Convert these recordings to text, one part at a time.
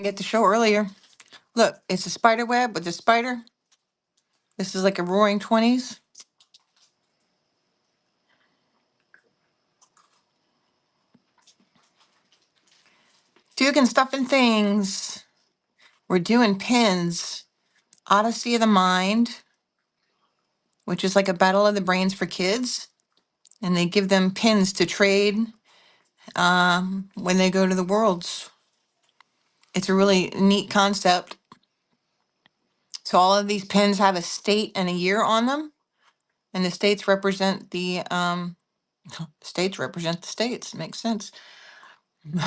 Get the show earlier. Look, it's a spider web with a spider. This is like a roaring 20s. Duke and stuff and things. We're doing pins. Odyssey of the Mind, which is like a battle of the brains for kids. And they give them pins to trade when they go to the worlds. It's a really neat concept. So all of these pins have a state and a year on them. And the states represent the states represent the states. Makes sense. There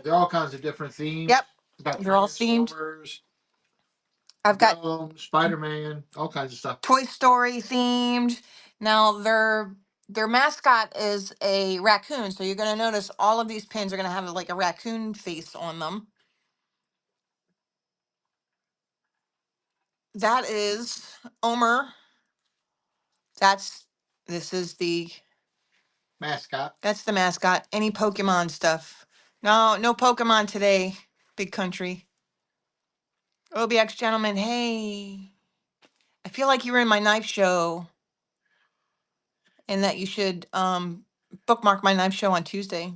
are all kinds of different themes. Yep. Got They're all themed. Transformers, I've got Spider-Man, all kinds of stuff. Toy Story themed. Now their mascot is a raccoon, so you're going to notice all of these pins are going to have like a raccoon face on them. That is Omer. This is the Mascot. That's the mascot. Any Pokemon stuff. No Pokemon today, big country. OBX gentlemen, hey. I feel like you were in my knife show and that you should bookmark my knife show on Tuesday.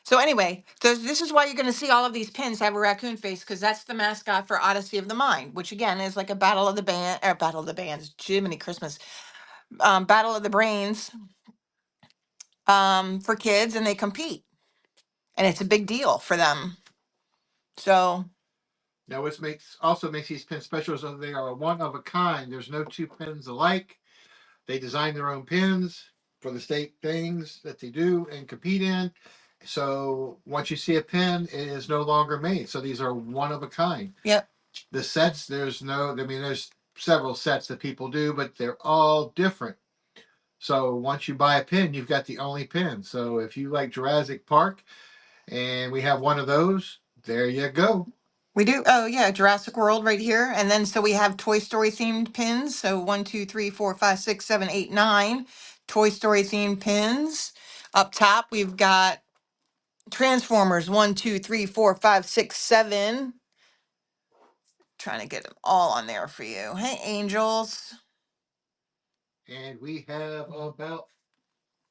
So anyway, this is why you're going to see all of these pins have a raccoon face, because that's the mascot for Odyssey of the Mind, which again is like a battle of the band, or battle of the bands, Jiminy Christmas, battle of the brains for kids, and they compete, and it's a big deal for them. So now, what also makes these pins special is that they are one of a kind. There's no two pins alike. They design their own pins for the state things that they do and compete in. So once you see a pin, it is no longer made. So these are one of a kind. yep. The sets, there's several sets that people do, but they're all different. So once you buy a pin, you've got the only pin. So if you like Jurassic Park and we have one of those, there you go. We do. Oh yeah, Jurassic World right here, and then so we have Toy Story themed pins. So 1, 2, 3, 4, 5, 6, 7, 8, 9 Toy Story themed pins. Up top, we've got Transformers 1, 2, 3, 4, 5, 6, 7. Trying to get them all on there for you. Hey, Angels. And we have about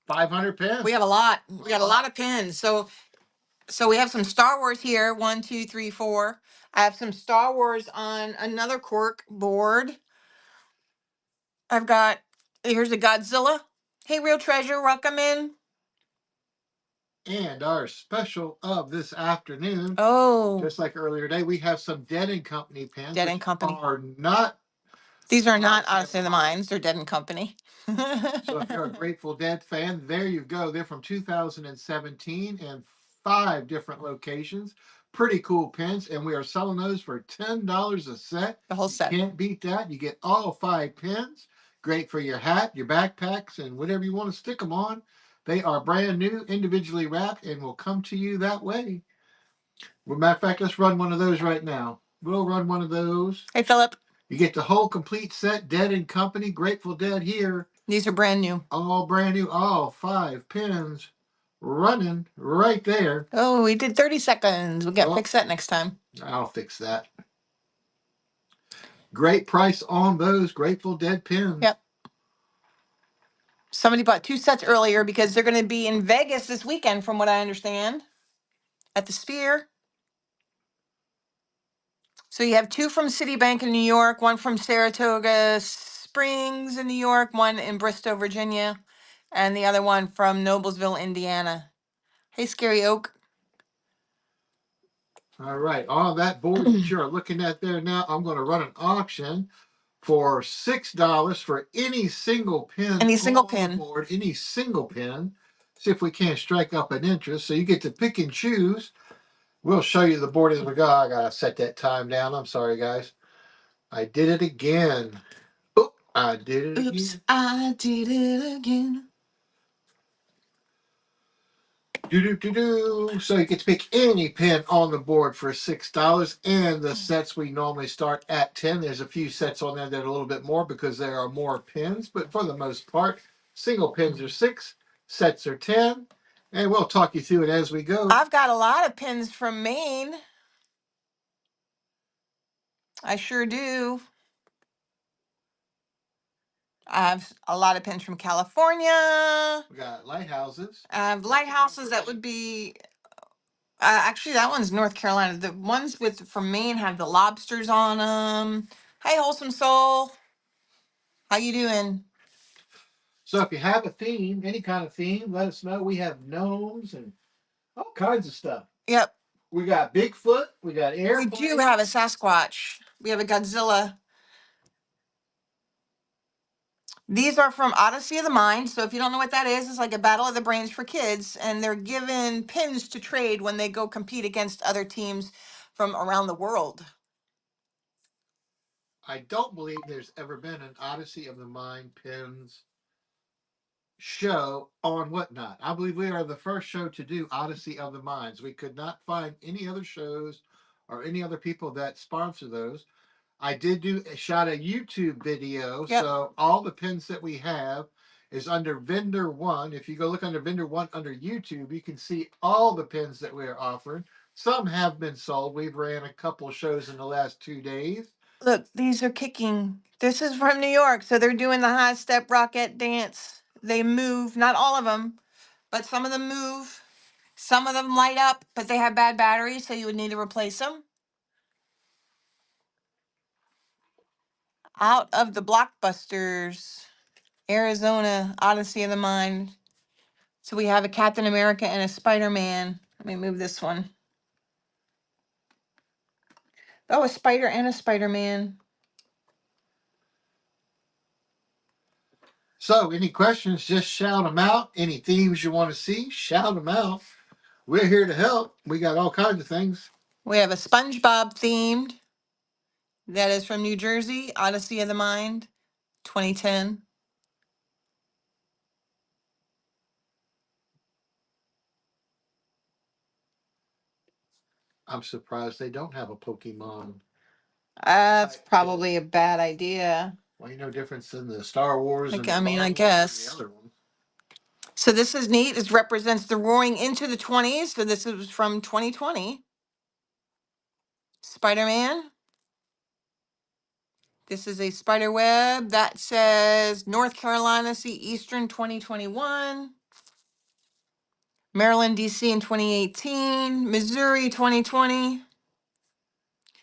500 pins. We have a lot. We got a lot of pins. So we have some Star Wars here. 1, 2, 3, 4. I have some Star Wars on another cork board. I've got, here's a Godzilla. Hey, Real Treasure, welcome in. And our special of this afternoon, Oh, just like earlier today, we have some Dead and Company pins. Dead and Company. Are not. These are not Odyssey of the Minds. They're Dead and Company. So if you're a Grateful Dead fan, there you go. They're from 2017 and 5 different locations. Pretty cool pins, and we are selling those for $10 a set. The whole set. You can't beat that. You get all 5 pins. Great for your hat, your backpacks, and whatever you want to stick them on. They are brand new, individually wrapped, and will come to you that way. Well, matter of fact, let's run one of those right now. We'll run one of those. Hey, Philip. You get the whole complete set, Dead and Company, Grateful Dead here. These are brand new. All brand new, all 5 pins running right there. Oh, we did 30 seconds. We'll fix that next time. I'll fix that. Great price on those Grateful Dead pins. Yep. Somebody bought 2 sets earlier because they're going to be in Vegas this weekend, from what I understand, at the Sphere. So you have 2 from Citibank in New York, 1 from Saratoga Springs in New York, 1 in Bristow, Virginia, and the other one from Noblesville, Indiana. Hey, Scary Oak. All right, on that board that you're looking at there now, I'm going to run an auction for $6 for any single pin. Any single pin. Board, any single pin. See if we can't strike up an interest. So you get to pick and choose. We'll show you the board as we go. I gotta set that time down. I'm sorry, guys. I did it again. Oop, I did it again. I did it again. So you get to pick any pin on the board for $6, and the sets we normally start at 10. There's a few sets on there that are a little bit more because there are more pins, but for the most part, single pins are 6, sets are 10, And we'll talk you through it as we go. I've got a lot of pins from Maine. I sure do. I have a lot of pins from California. We got lighthouses. I have lighthouses that would be actually that one's North Carolina. The ones with from Maine have the lobsters on them. Hey, wholesome soul, how you doing? So if you have a theme, any kind of theme, let us know. We have gnomes and all kinds of stuff. Yep, We got Bigfoot. We got we airplanes. do have a Sasquatch. We have a Godzilla. These are from Odyssey of the Mind. So if you don't know what that is, it's like a battle of the brains for kids, and they're given pins to trade when they go compete against other teams from around the world. I don't believe there's ever been an Odyssey of the Mind pins show on Whatnot. I believe we are the first show to do Odyssey of the Minds. We could not find any other shows or any other people that sponsor those. I did do shot a YouTube video, Yep. so all the pins that we have is under vendor one. If you go look under vendor one under YouTube, you can see all the pins that we are offering. Some have been sold. We've ran a couple shows in the last 2 days. Look, these are kicking. This is from New York, so they're doing the high step rocket dance. They move, not all of them, but some of them move. Some of them light up, but they have bad batteries, so you would need to replace them. Out of the blockbusters, Arizona, Odyssey of the Mind. So we have a Captain America and a Spider-Man. Let me move this one. Oh, a spider and a Spider-Man. So, any questions, just shout them out. Any themes you want to see, shout them out. We're here to help. We got all kinds of things. We have a SpongeBob themed. That is from New Jersey, Odyssey of the Mind, 2010. I'm surprised they don't have a Pokemon. That's probably a bad idea. Well, you know, difference in the Star Wars Like, and the I mean, I Marvel and the guess. other one. So this is neat. This represents the roaring into the 20s. So this is from 2020. Spider-Man. This is a spider web that says North Carolina, see Eastern 2021. Maryland, DC in 2018. Missouri 2020.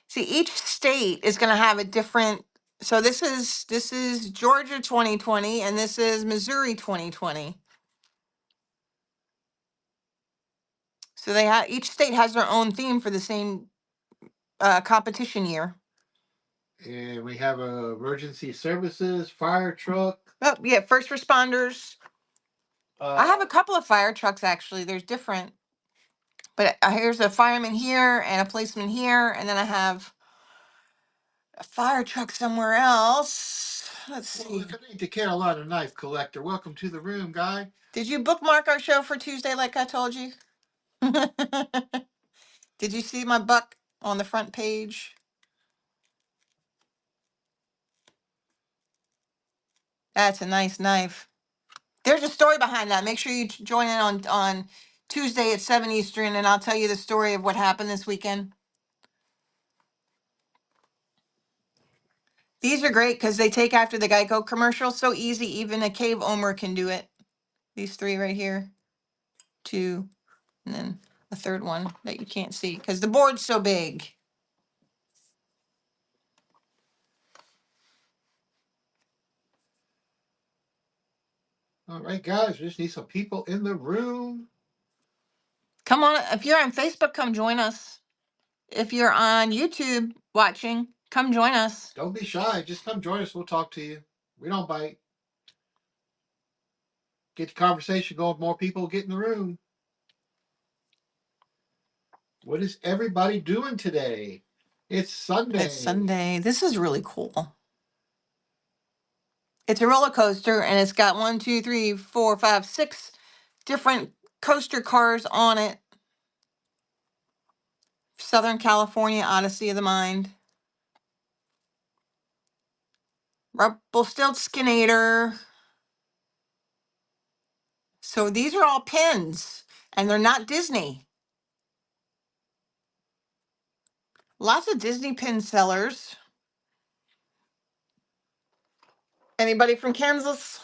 See, each state is going to have a different. So this is Georgia 2020 and this is Missouri 2020. So they have each state has their own theme for the same competition year. And we have emergency services, fire truck. Oh, yeah, first responders. I have a couple of fire trucks actually. There's different. But here's a fireman here and a policeman here, and then I have a fire truck somewhere else. Let's Well, see. if it ain't the Carolina Knife Collector, welcome to the room, guy. Did you bookmark our show for Tuesday like I told you? Did you see my buck on the front page? That's a nice knife. There's a story behind that. Make sure you join in on Tuesday at 7 Eastern, and I'll tell you the story of what happened this weekend. These are great because they take after the Geico commercial. So easy, even a cave omer can do it. These three right here, two, and then a third one that you can't see because the board's so big. All right, guys, we just need some people in the room. Come on, if you're on Facebook, come join us. If you're on YouTube watching, come join us. Don't be shy. Just come join us. We'll talk to you. We don't bite. Get the conversation going. More people get in the room. What is everybody doing today? It's Sunday. It's Sunday. This is really cool. It's a roller coaster and it's got 1, 2, 3, 4, 5, 6 different coaster cars on it. Southern California Odyssey of the Mind. Rumpelstiltskin. So these are all pins. And they're not Disney. Lots of Disney pin sellers. Anybody from Kansas?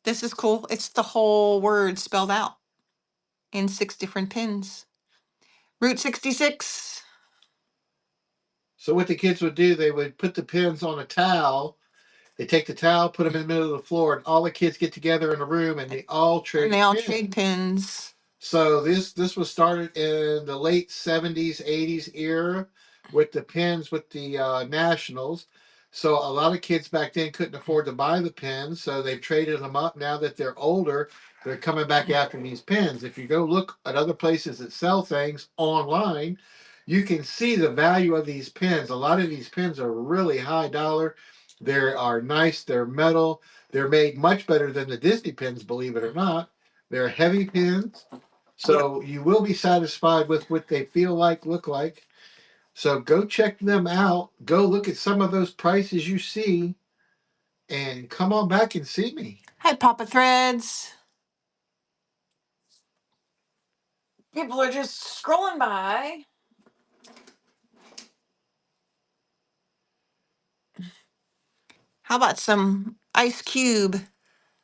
This is cool. It's the whole word spelled out in 6 different pins. Route 66. So what the kids would do, they would put the pins on a towel. They take the towel, put them in the middle of the floor, and all the kids get together in a room, and they all trade And they all pins. trade pins. So this was started in the late 70s, 80s era with the pins with the Nationals. So a lot of kids back then couldn't afford to buy the pins, so they've traded them up. Now that they're older, they're coming back after these pins. If you go look at other places that sell things online, you can see the value of these pins. A lot of these pins are really high dollar. They are nice. They're metal. They're made much better than the Disney pins, believe it or not. They're heavy pins. So you will be satisfied with what they feel like, look like. So go check them out. Go look at some of those prices you see and come on back and see me. Hi, Papa Threads. People are just scrolling by. How about some Ice Cube?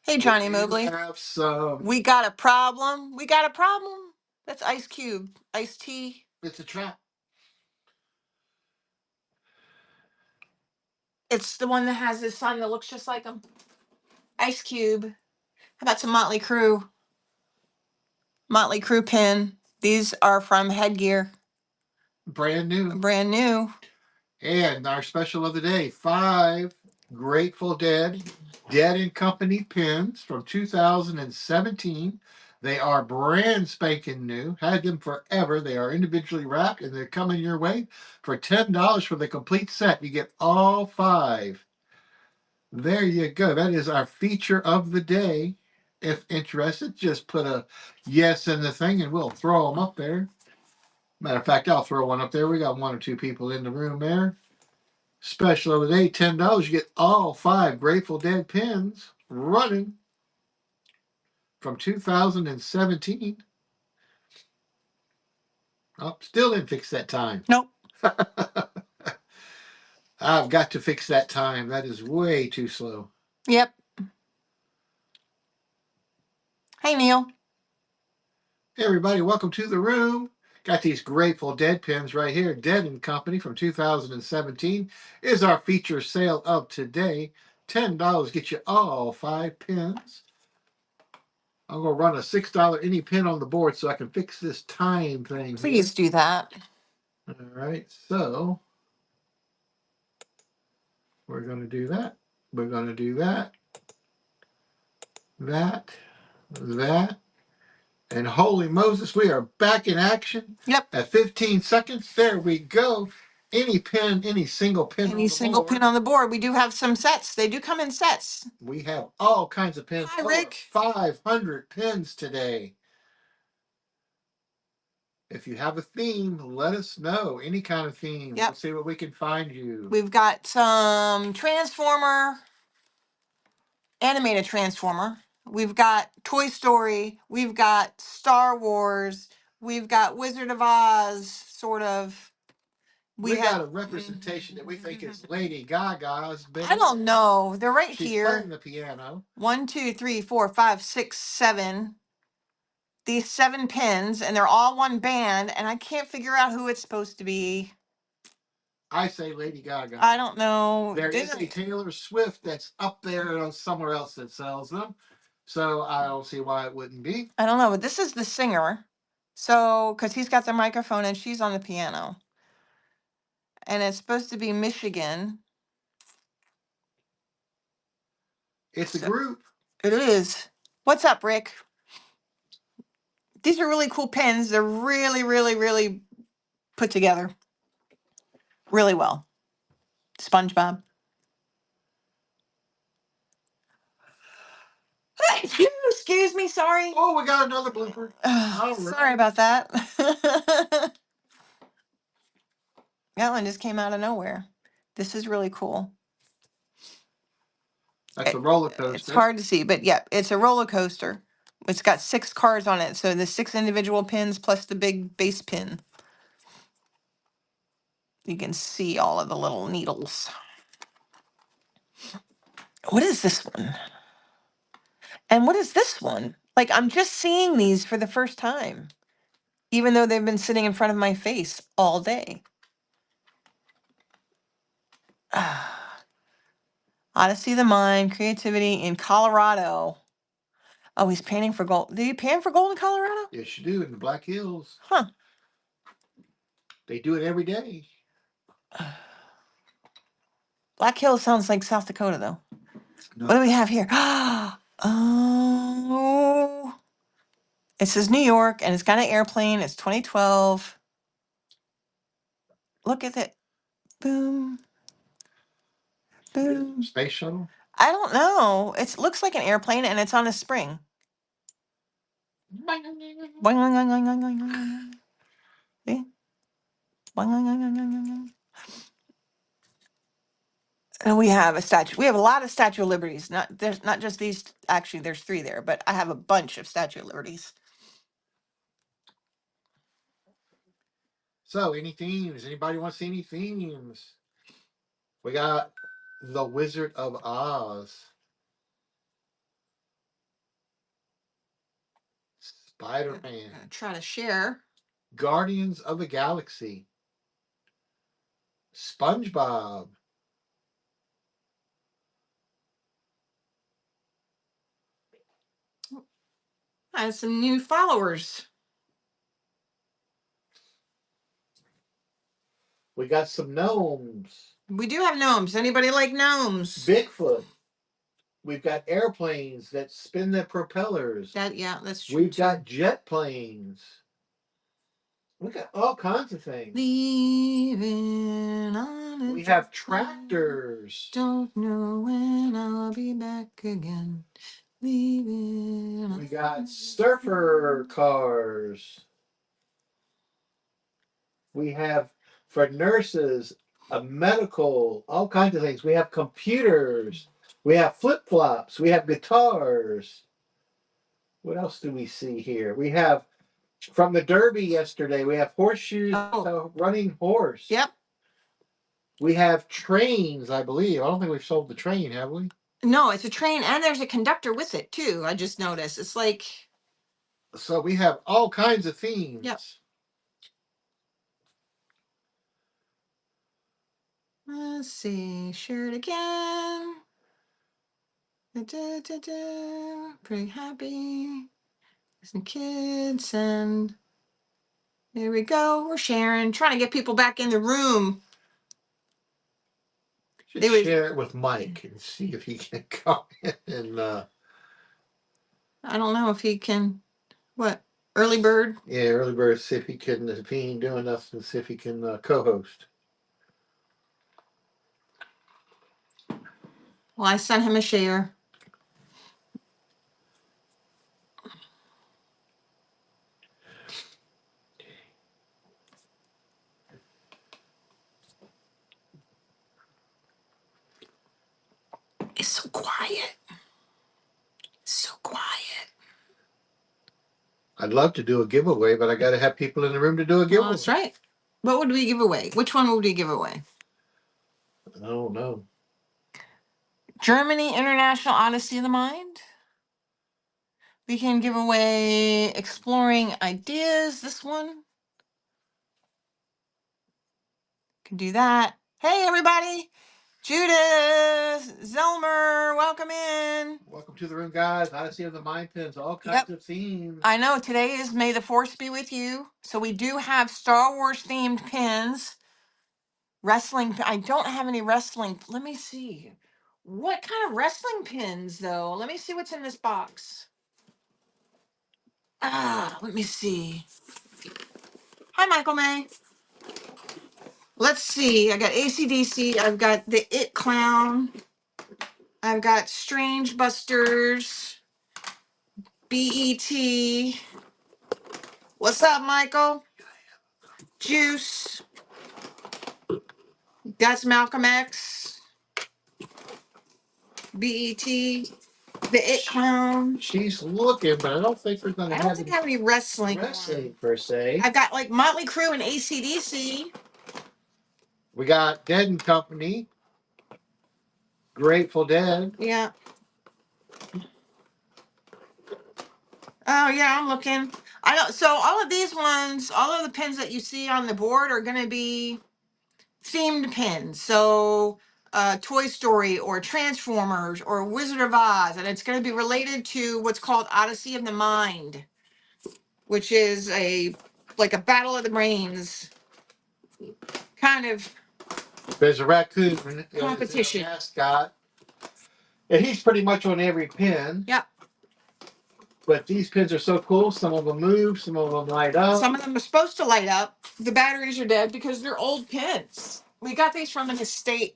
Hey, Johnny We Mowgli. have some. We got a problem. We got a problem. That's Ice Cube. Ice Tea. It's a trap. It's the one that has his son that looks just like him. Ice Cube. How about some Motley Crue? Motley Crue pin. These are from Headgear. Brand new. Brand new. And our special of the day, 5 Grateful Dead and Company pins from 2017. They are brand spanking new. Had them forever. They are individually wrapped and they're coming your way for $10 for the complete set. You get all 5. There you go. That is our feature of the day. If interested, just put a yes in the thing and we'll throw them up there. Matter of fact, I'll throw one up there. We got 1 or 2 people in the room there. Special of the day, $10. You get all 5 Grateful Dead pins running from 2017. Oh, still didn't fix that time. Nope. I've got to fix that time. That is way too slow. Yep. Hey, Neil. Hey, everybody, welcome to the room. Got these Grateful Dead pins right here. Dead and Company from 2017 is our feature sale of today. $10 get you all 5 pins. I'm going to run a $6 any pin on the board so I can fix this time thing. Please do that. All right, so we're going to do that. We're going to do that, that, and holy Moses, we are back in action. Yep. At 15 seconds. There we go. Any pin, any single pin Any single pin on the board. We do have some sets. They do come in sets. We have all kinds of pins. Hi, Over Rick. 500 pins today. If you have a theme, let us know. Any kind of theme. Yep. We'll see what we can find you. We've got some Transformer, animated Transformer. We've got Toy Story. We've got Star Wars. We've got Wizard of Oz, sort of. We got a representation that we think is Lady Gaga's. I don't know. They're right She's here. playing the piano. 1, 2, 3, 4, 5, 6, 7. These 7 pins, and they're all one band, and I can't figure out who it's supposed to be. I say Lady Gaga. I don't know. There is a Taylor Swift that's up there somewhere else that sells them. So I don't see why it wouldn't be. I don't know, but this is the singer. So, because he's got the microphone and she's on the piano. And it's supposed to be Michigan. It's a group. It is. What's up, Rick? These are really cool pins. They're really, really, really put together really well. SpongeBob. Excuse me, sorry. Oh, we got another blooper. Sorry about that. That one just came out of nowhere. This is really cool. That's a roller It's coaster. hard to see, but yeah, it's a roller coaster. It's got 6 cars on it, so the 6 individual pins plus the big base pin. You can see all of the little needles. What is this one? And what is this one? Like, I'm just seeing these for the first time, even though they've been sitting in front of my face all day. Odyssey of the Mind, creativity in Colorado. Oh, he's painting for gold. Did he paint for gold in Colorado? Yes, you do in the Black Hills. Huh. They do it every day. Black Hills sounds like South Dakota, though. No. What do we have here? Oh, it says New York, and it's got an airplane. It's 2012. Look at it. Boom, boom. Space shuttle? I don't know. It looks like an airplane, and it's on a spring. Boing, boing, boing, boing, boing, boing, boing. See? Boing, boing, boing, boing, boing, boing. And we have a statue. We have a lot of Statue of Liberties. There's not just these. Actually, there's 3 there, but I have a bunch of Statue of Liberties. So, any themes? Anybody want to see any themes? We got The Wizard of Oz. Spider-Man. Try to share. Guardians of the Galaxy. SpongeBob. I have some new followers. We got some gnomes. We do have gnomes. Anybody like gnomes? Bigfoot. We've got airplanes that spin their propellers. That's true. We've got jet planes. We got all kinds of things. Leaving on a We have tractors. Don't know when I'll be back again. Leaving. We got surfer cars. We have for nurses, a medical, all kinds of things. We have computers. We have flip flops. We have guitars. What else do we see here? We have from the Derby yesterday. We have horseshoes, running horse. Yep. We have trains, I believe. I don't think we've sold the train, have we? No, it's a train, and there's a conductor with it too. I just noticed. It's like. So we have all kinds of themes. Yep. Let's see. Share it again. Pretty happy. Some kids, and there we go. We're sharing, trying to get people back in the room. Should share it with Mike and see if he can come in and. I don't know if he can. What? Early bird? Yeah, early bird. See if he can. If he ain't doing nothing, see if he can co-host. Well, I sent him a share. It's so quiet. So quiet. I'd love to do a giveaway, but I got to have people in the room to do a giveaway. That's right. What would we give away? Which one would we give away? I don't know. Germany International Odyssey of the Mind. We can give away Exploring Ideas. This one. Can do that. Hey, everybody. Judith, Zelmer, welcome in. Welcome to the room, guys. Odyssey of the Mind Pins, all kinds of themes. I know today is May the Force be with you. So we do have Star Wars themed pins. Wrestling. I don't have any wrestling. Let me see. What kind of wrestling pins, though? Let me see what's in this box. Let me see. Hi, Michael May. Let's see. I got AC/DC. I've got the It Clown. I've got Strange Busters. BET. What's up, Michael? Juice. That's Malcolm X. BET, the It Clown. She's looking, but I don't think we're going to I don't think I have any wrestling. wrestling per se. I've got like Motley Crue and AC/DC. We got Dead and Company, Grateful Dead. Yeah. Oh yeah, I'm looking. I don't. So all of these ones, all of the pins that you see on the board are going to be themed pins. So Toy Story or Transformers or Wizard of Oz, and it's going to be related to what's called Odyssey of the Mind, which is a like a battle of the brains kind of There's a raccoon competition. mascot, and he's pretty much on every pin. Yep. But these pins are so cool. Some of them move, some of them light up. Some of them are supposed to light up. The batteries are dead because they're old pins. We got these from an estate.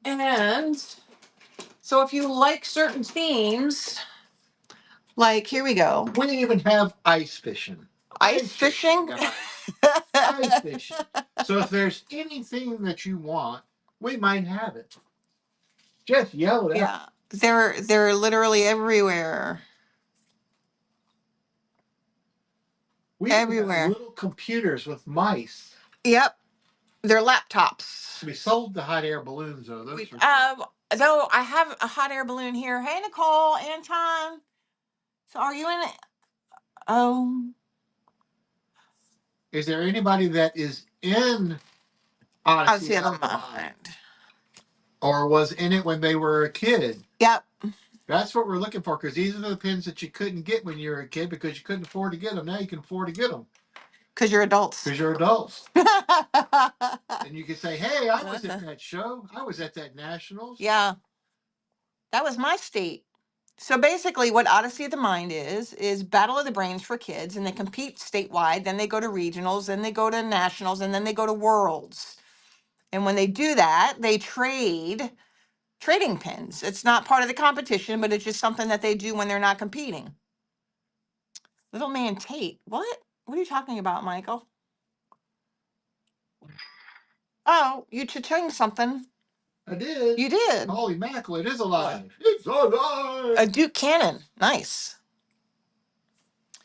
And so if you like certain themes, like here we go. We even have ice fishing. Ice fishing? Guys. Ice fishing. So if there's anything that you want, we might have it. Just yell it out. Yeah. They're literally everywhere. We everywhere. Have little computers with mice. Yep. They're laptops. We sold the hot air balloons though. Though I have a hot air balloon here. Hey Nicole, Anton. So are you in it? Oh. Is there anybody that is in Odyssey of the Mind? Or was in it when they were a kid? Yep. That's what we're looking for, because these are the pins that you couldn't get when you were a kid because you couldn't afford to get them. Now you can afford to get them. Because you're adults. Because you're adults. And you can say, hey, I was at that show. I was at that Nationals. Yeah. That was my state. So basically what Odyssey of the Mind is Battle of the Brains for kids, and they compete statewide, then they go to regionals, then they go to nationals, and then they go to worlds. And when they do that, they trade trading pins. It's not part of the competition, but it's just something that they do when they're not competing. Little man Tate. What? What are you talking about, Michael? Oh, you cha-ching something. I did. You did. Holy mackerel, it is alive. What? It's alive. A Duke Cannon. Nice.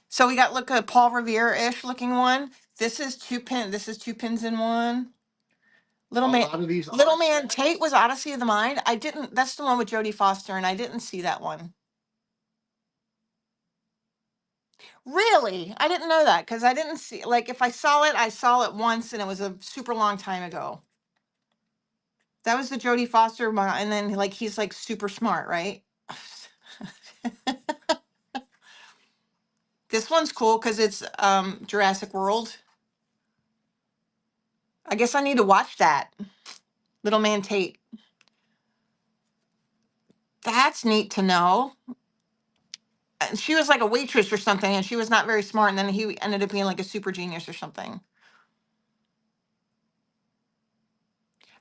So we got, look, a Paul Revere-ish looking one. This is two pins in one. Little man Tate was Odyssey of the Mind. That's the one with Jodie Foster, and I didn't see that one. Really? I didn't know that because I didn't see, like, if I saw it once and it was a super long time ago. That was the Jodie Foster one, and then like he's like super smart, right? This one's cool because it's Jurassic World. I guess I need to watch that. Little man Tate. That's neat to know. And she was like a waitress or something, and she was not very smart, and then he ended up being like a super genius or something.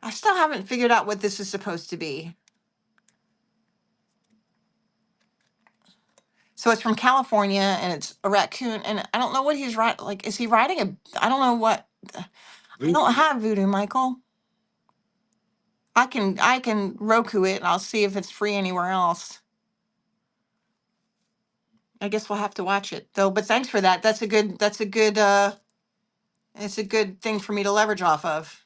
I still haven't figured out what this is supposed to be. So it's from California, and it's a raccoon, and I don't know what he's riding. Like, is he riding I don't know what. I don't have Voodoo, Michael. I can Roku it, and I'll see if it's free anywhere else. I guess we'll have to watch it though. But thanks for that. It's a good thing for me to leverage off of.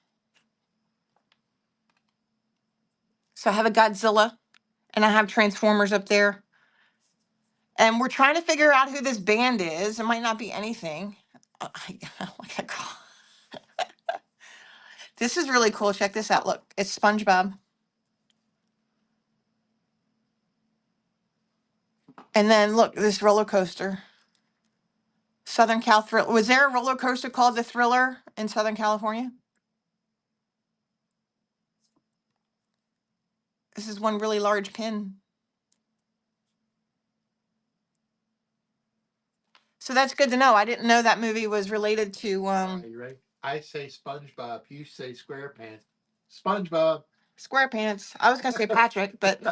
So I have a Godzilla, and I have Transformers up there. And we're trying to figure out who this band is. It might not be anything. Oh my God. This is really cool. Check this out. Look, it's SpongeBob. And then look, this roller coaster. Southern Cal Thriller. Was there a roller coaster called the Thriller in Southern California? This is one really large pin. So that's good to know. I didn't know that movie was related to Are you ready? I say SpongeBob, you say SquarePants. SpongeBob. SquarePants. I was gonna say Patrick, but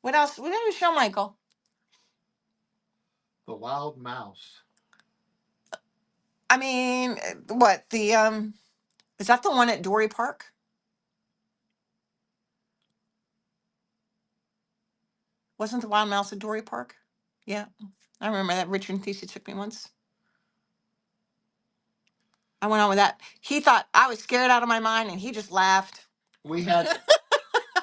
what else? What did we show, Michael? The Wild Mouse. I mean, what the Is that the one at Dory Park? Wasn't the Wild Mouse at Dory Park? Yeah. I remember that. Richard and Thesey took me once. I went on with that. He thought I was scared out of my mind and he just laughed. We had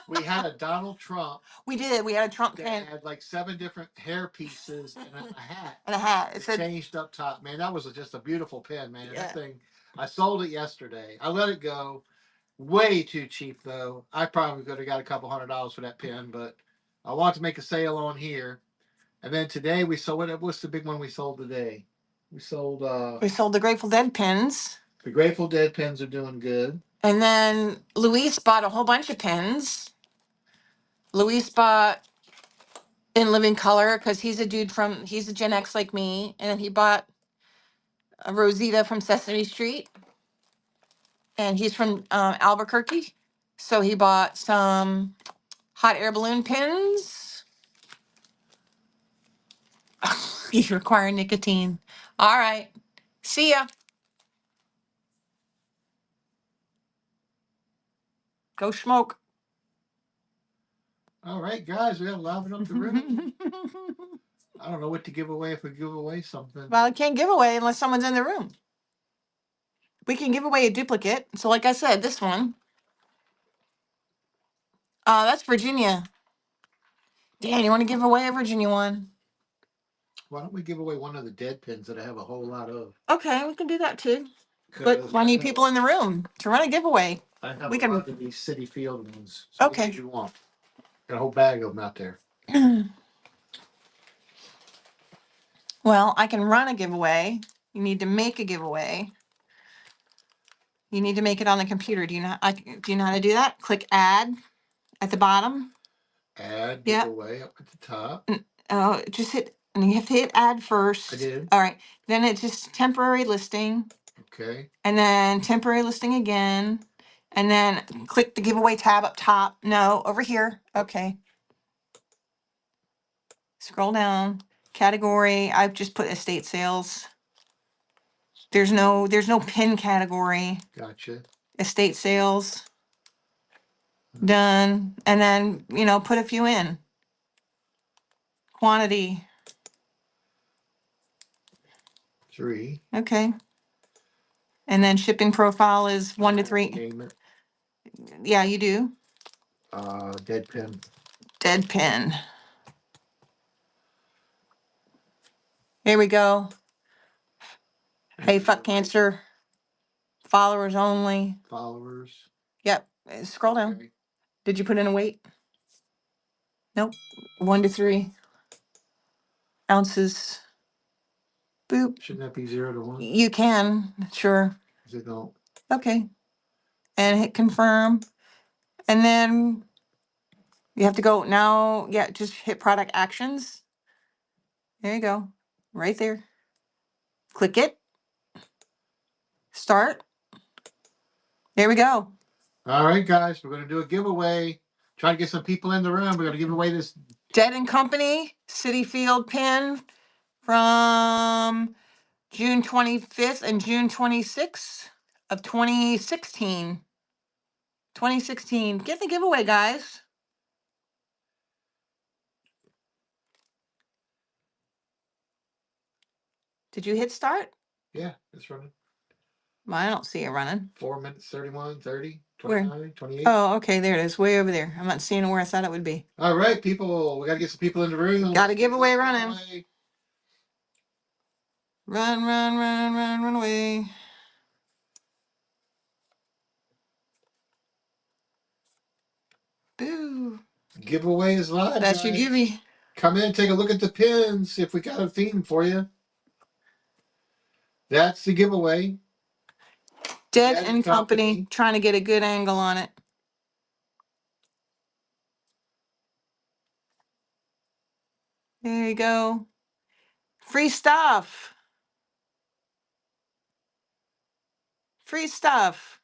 we had a Donald Trump We did. We had a Trump that pin had like 7 different hair pieces and a hat. and a hat. It It said, changed up top, man. That was just a beautiful pin, man. yeah. That thing, I sold it yesterday. I let it go. Way too cheap though. I probably could have got a couple $100 for that pin, but I want to make a sale on here. And then today we sold it. What's the big one we sold today? We sold We sold the Grateful Dead pins. the Grateful Dead pins are doing good. And then Luis bought a whole bunch of pins. Luis bought in living color because he's a Gen X like me. And then he bought a Rosita from Sesame Street. And he's from Albuquerque. So he bought some hot air balloon pins. You require nicotine. All right. See ya. Go smoke. All right, guys, we gotta liven up the room. I don't know what to give away if we give away something. Well, I can't give away unless someone's in the room. We can give away a duplicate. So, like I said, this one. That's Virginia. Dan, you want to give away a Virginia one? Why don't we give away one of the dead pins that I have a whole lot of? Okay, we can do that too. But I need people in the room to run a giveaway. I have We a can. lot of these City Field ones. So Okay. what do you want? Got a whole bag of them out there. Well, I can run a giveaway. You need to make a giveaway. You need to make it on the computer. Do you know how to do that? Click add at the bottom. Add Yeah. giveaway up at the top. Oh, just hit, and you have to hit add first. I did. All right. Then it's just temporary listing. Okay. And then temporary listing again. And then click the giveaway tab up top. No, over here. Okay. Scroll down. Category. I've just put estate sales. There's no pin category. Gotcha. Estate sales. Done. And then, put a few in. Quantity. 3. Okay. And then shipping profile is 1 to 3. Name it. Yeah, you do. Dead pin. Dead pin. Here we go. Hey, fuck cancer. Followers only. Followers. Yep. Scroll down. Okay. Did you put in a weight? Nope. 1 to 3 ounces. Boop. Shouldn't that be 0 to 1? You can. Sure. It don't. Okay. And hit confirm. And then you have to go now. Yeah, just hit product actions. There you go. Right there. Click it. Start. There we go. All right, guys, we're gonna do a giveaway. Try to get some people in the room. We're gonna give away this. Dead and Company City Field pin from June 25th and June 26th of 2016. 2016. Get the giveaway, guys. Did you hit start? Yeah, it's running. Well, I don't see it running. 4 minutes, 31, 30, Where? 29, 28. Oh, okay, there it is. Way over there. I'm not seeing it where I thought it would be. All right, people, we gotta get some people in the room. Got a giveaway running. Run, run, run, run, run away. Boo. Giveaway is live. That's your guys. givey. Come in, take a look at the pins. See if we got a theme for you. That's the giveaway. Dead and Company. Trying to get a good angle on it. There you go. Free stuff. Free stuff.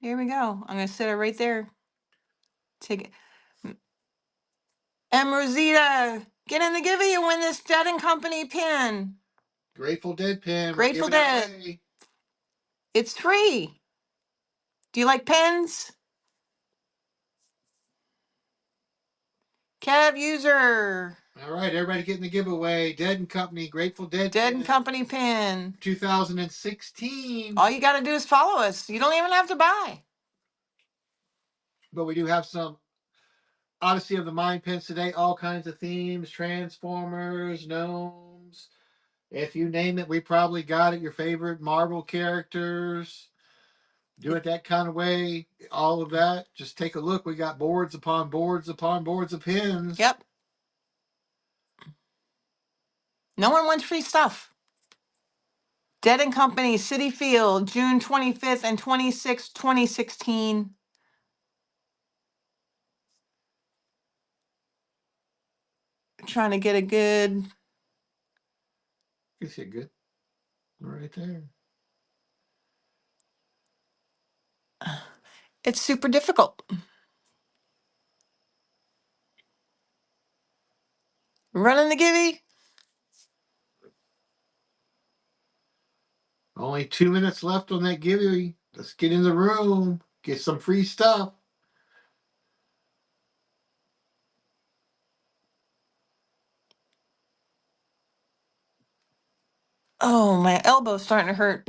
Here we go. I'm going to set it right there. Take it. And Rosita, get in the giveaway and win this Dead and Company pin. Grateful Dead pin. Grateful We're giving it Dead. away. It's free. Do you like pins? Kev user. All right, everybody getting the giveaway. Dead and Company, Grateful Dead Dead pin. and Company pin. 2016. All you got to do is follow us. You don't even have to buy. But we do have some Odyssey of the Mind pins today. All kinds of themes, Transformers, gnomes. If you name it, we probably got it. Your favorite Marvel characters. Do it that kind of way. All of that. Just take a look. We got boards upon boards upon boards of pins. Yep. No one wants free stuff. Dead and Company, City Field, June 25th and 26th, 2016. Trying to get a good. You see it good. Right there. It's super difficult. Running the givey. Only 2 minutes left on that giveaway. Let's get in the room. Get some free stuff. Oh, my elbow's starting to hurt.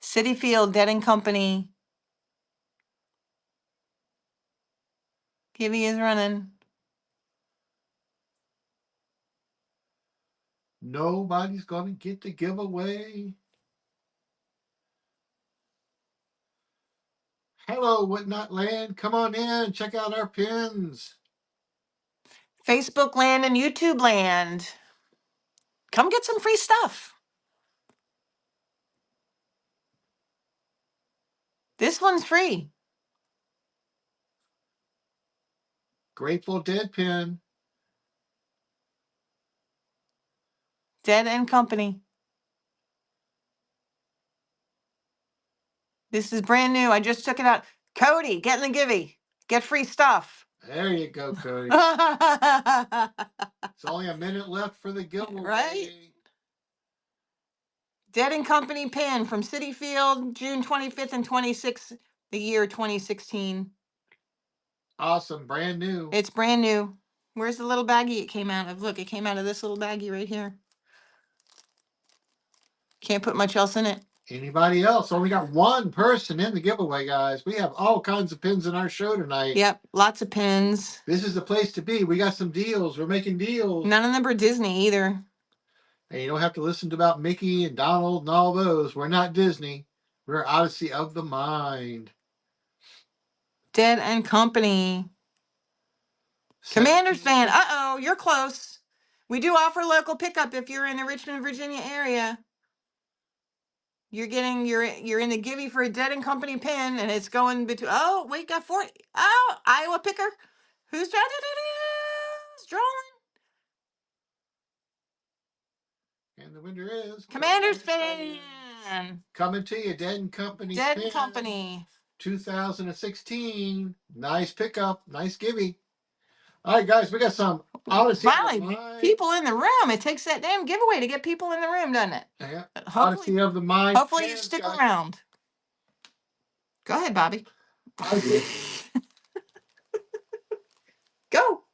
City Field, Dead and Company. Givey is running. Nobody's going to get the giveaway. Hello, Whatnot Land. Come on in. Check out our pins. Facebook land and YouTube land. Come get some free stuff. This one's free. Grateful Dead pin. Dead and Company. This is brand new. I just took it out. Cody, get in the givey. Get free stuff. There you go, Cody. Right? It's only a minute left for the giveaway. Dead and Company pin from City Field, June 25th and 26th, the year 2016. Awesome. Brand new. It's brand new. Where's the little baggie it came out of? Look, it came out of this little baggie right here. Can't put much else in it. Anybody else? Only got one person in the giveaway, guys. We have all kinds of pins in our show tonight. Yep, lots of pins. This is the place to be. We got some deals. We're making deals. None of them are Disney either. And you don't have to listen to about Mickey and Donald and all those. We're not Disney. We're Odyssey of the Mind. Dead and Company. Commander's Van. Uh-oh, you're close. We do offer local pickup if you're in the Richmond, Virginia area. You're in the givey for a Dead and Company pin, and it's going between. Oh, wait, got 40. Oh, Iowa picker. Who's drawing? And the winner is Commander's Fan. Coming to you, Dead and Company. Dead and Company. 2016. Nice pickup. Nice givey. All right, guys, we got some Odyssey. Finally, people in the room. It takes that damn giveaway to get people in the room, doesn't it? Yeah. Odyssey of the Mind. Hopefully you stick around. Go ahead, Bobby. Go.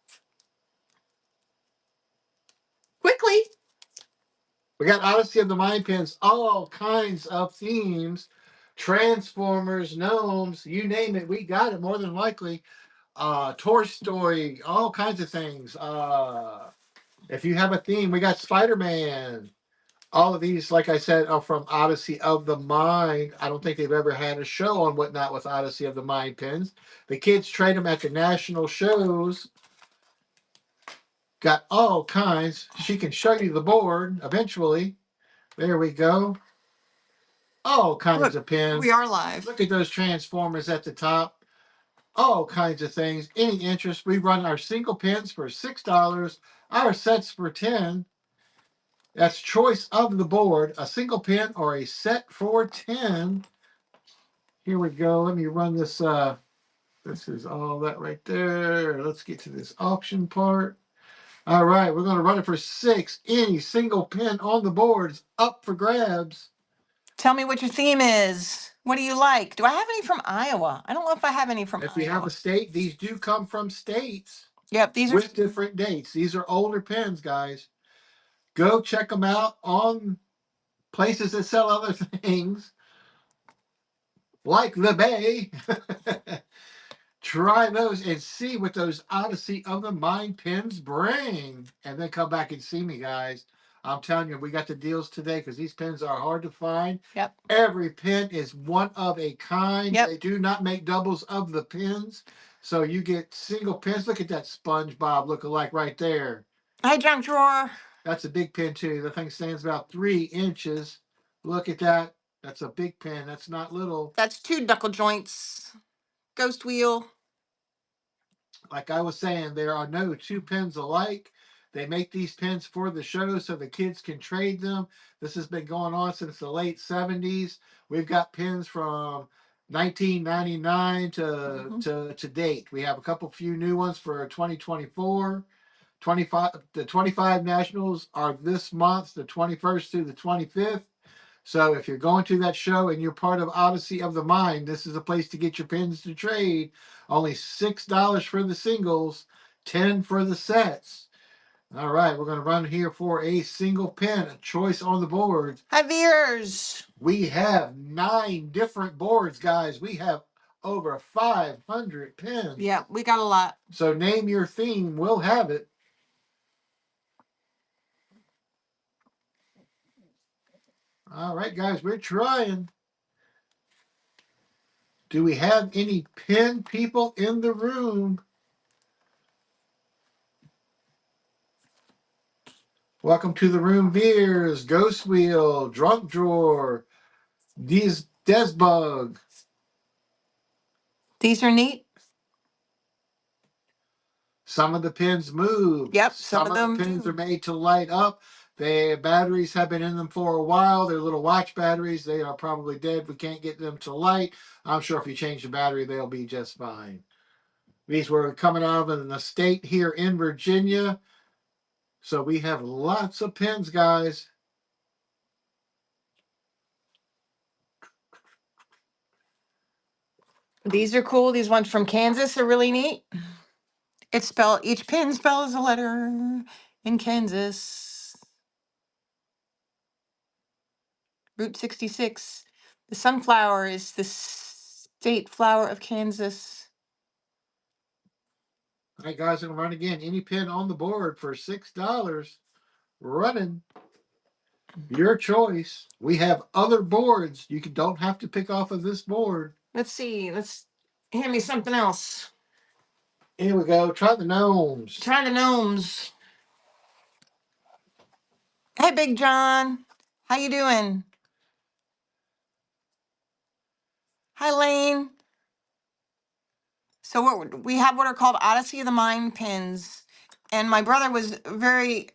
Quickly. We got Odyssey of the Mind pins, all kinds of themes. Transformers, gnomes, you name it, we got it more than likely. Toy Story, all kinds of things. If you have a theme, we got Spider-Man. All of these, like I said, are from Odyssey of the Mind. I don't think they've ever had a show on Whatnot with Odyssey of the Mind pins. The kids trade them at the national shows. Got all kinds. She can show you the board eventually. There we go. All kinds of pins. We are live. Look at those Transformers at the top. All kinds of things. Any interest? We run our single pins for $6. Our sets for $10. That's choice of the board. A single pin or a set for $10. Here we go. Let me run this This is all that right there. Let's get to this auction part. All right, we're going to run it for 6. Any single pin on the board is up for grabs. Tell me what your theme is. What do you like? Do I have any from Iowa? I don't know if I have any from If we have Iowa. a state, these do come from states Yep, these are with different dates. These are older pins, guys. Go check them out on places that sell other things, like the Bay. Try those and see what those Odyssey of the Mind pins bring. And then come back and see me, guys. I'm telling you, we got the deals today because these pins are hard to find. Yep. Every pin is one of a kind. Yep. They do not make doubles of the pins. So you get single pins. Look at that SpongeBob lookalike right there. Hi, junk drawer. That's a big pin, too. The thing stands about 3 inches. Look at that. That's a big pin. That's not little. That's 2 knuckle joints. Ghost wheel. Like I was saying, there are no 2 pins alike. They make these pins for the show so the kids can trade them. This has been going on since the late 70s. We've got pins from 1999 to date. We have a couple few new ones for 2024. 25 nationals are this month, the 21st through the 25th. So if you're going to that show and you're part of Odyssey of the Mind, this is a place to get your pins to trade. Only $6 for the singles, 10 for the sets. All right, we're going to run here for a single pin, a choice on the boards. Hi, Veers. We have 9 different boards, guys. We have over 500 pins. Yeah, we got a lot. So name your theme, we'll have it. All right, guys, we're trying. Do we have any pin people in the room? Welcome to the room, Veers, Ghost Wheel, Drunk Drawer, Desbug. These are neat. Some of the pins move. Yep, Some of the pins are made to light up. The batteries have been in them for a while. They're little watch batteries. They are probably dead. We can't get them to light. I'm sure if you change the battery, they'll be just fine. These were coming out of an estate here in Virginia. So we have lots of pins, guys. These are cool. These ones from Kansas are really neat. Each pin spells a letter in Kansas. Route 66. The sunflower is the state flower of Kansas. All right, guys, I'm going to run again. Any pin on the board for $6. Running. Your choice. We have other boards. You don't have to pick off of this board. Let's see. Let's hand me something else. Here we go. Try the gnomes. Try the gnomes. Hey, Big John. How you doing? Hi, Lane. So we have what are called Odyssey of the Mind pins. And my brother was very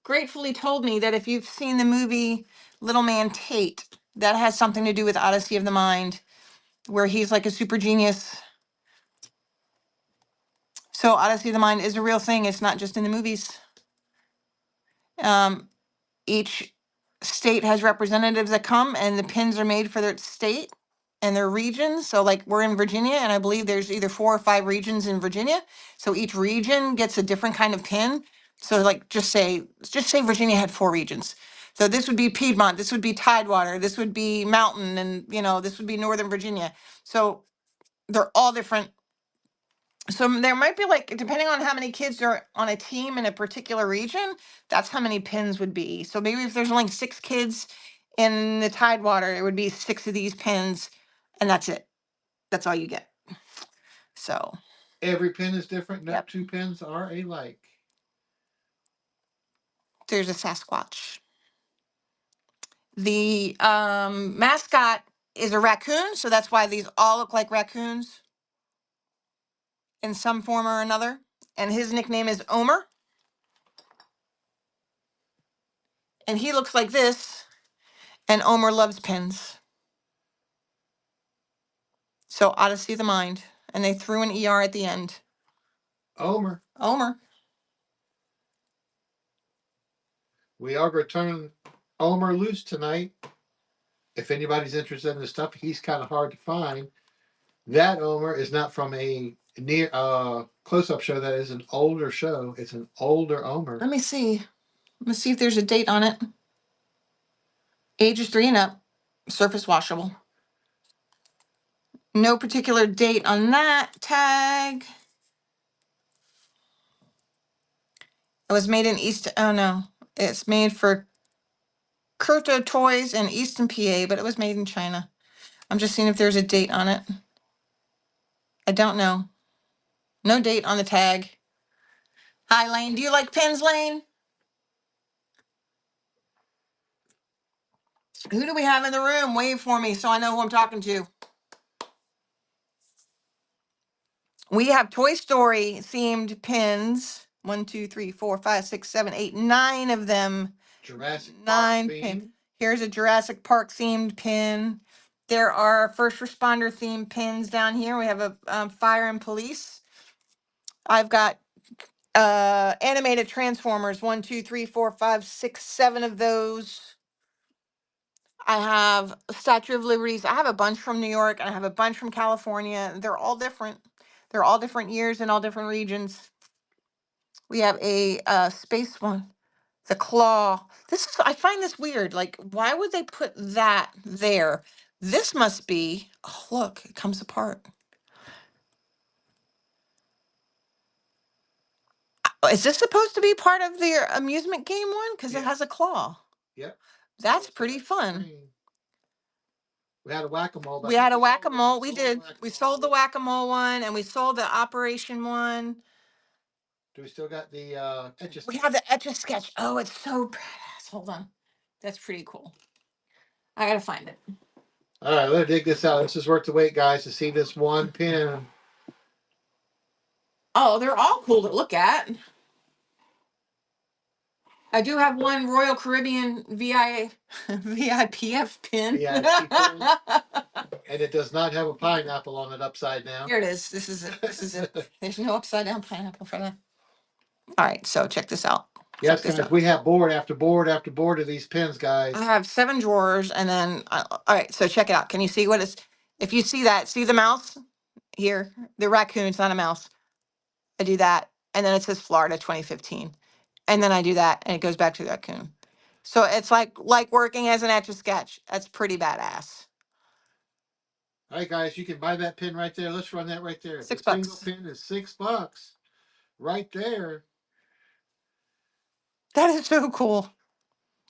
gratefully told me that if you've seen the movie Little Man Tate, that has something to do with Odyssey of the Mind, where he's like a super genius. So Odyssey of the Mind is a real thing. It's not just in the movies. Each state has representatives that come, and the pins are made for their state and their regions. So, like, we're in Virginia, and I believe there's either 4 or 5 regions in Virginia. So each region gets a different kind of pin. So, like, just say Virginia had 4 regions. So this would be Piedmont, this would be Tidewater, this would be Mountain, and this would be Northern Virginia. So they're all different. So there might be, like, depending on how many kids are on a team in a particular region, that's how many pins would be. So maybe if there's only 6 kids in the Tidewater, it would be 6 of these pins, and that's it. That's all you get. So Every pin is different. No Yep. 2 pins are alike. There's a Sasquatch. The mascot is a raccoon, so that's why these all look like raccoons in some form or another. And his nickname is Omer. And he looks like this. And Omer loves pins. So Odyssey of the Mind. and they threw an ER at the end. Omer. Omer. We are going to turn Omer loose tonight. If anybody's interested in this stuff, he's kind of hard to find. That Omer is not from a near close-up show. That is an older show. It's an older Omer. Let me see. Let's see if there's a date on it. Ages 3 and up. Surface washable. No particular date on that tag. It was made in East. Oh no, it's made for Kurto Toys in Easton, PA, but it was made in China. I'm just seeing if there's a date on it. I don't know. No date on the tag. Hi, Lane. Do you like pins, Lane? Who do we have in the room? Wave for me so I know who I'm talking to. We have Toy Story themed pins. 1, 2, 3, 4, 5, 6, 7, 8, 9 of them. Jurassic Park 9 theme. pin. Here's a Jurassic Park themed pin. There are first responder themed pins down here. We have a fire and police. I've got animated Transformers. 1, 2, 3, 4, 5, 6, 7 of those. I have Statue of Liberties. I have a bunch from New York and I have a bunch from California. They're all different. They're all different years in all different regions. We have a space one, the claw. This is, I find this weird. Like, why would they put that there? This must be, oh, look, it comes apart. Is this supposed to be part of the amusement game one? Because it has a claw. Yep. That's pretty fun. We had a whack-a-mole. We had a whack-a-mole. We did. We sold the whack-a-mole one and we sold the operation one. Do we still got the etch-a-sketch? We have the Etch-a-Sketch. Oh, it's so badass. Hold on. That's pretty cool. I gotta find it. All right, let's dig this out. This is worth the wait, guys, to see this one pin. Oh, they're all cool to look at. I do have one Royal Caribbean VIPF pin. VIP pin. And it does not have a pineapple on it upside down. Here it is. This is it. This is it. There's no upside down pineapple for that. All right, so check this out. Yes, guys, we have board after board after board of these pins, guys. I have 7 drawers, and then all right. So check it out. Can you see what is? If you see that, see the mouse here, the raccoon. It's not a mouse. I do that, and then it says Florida 2015, and then I do that, and it goes back to the raccoon. So it's like working as an Etch-a-Sketch. That's pretty badass. All right, guys, you can buy that pin right there. Let's run that right there. $6. The single pin is $6, right there. That is so cool.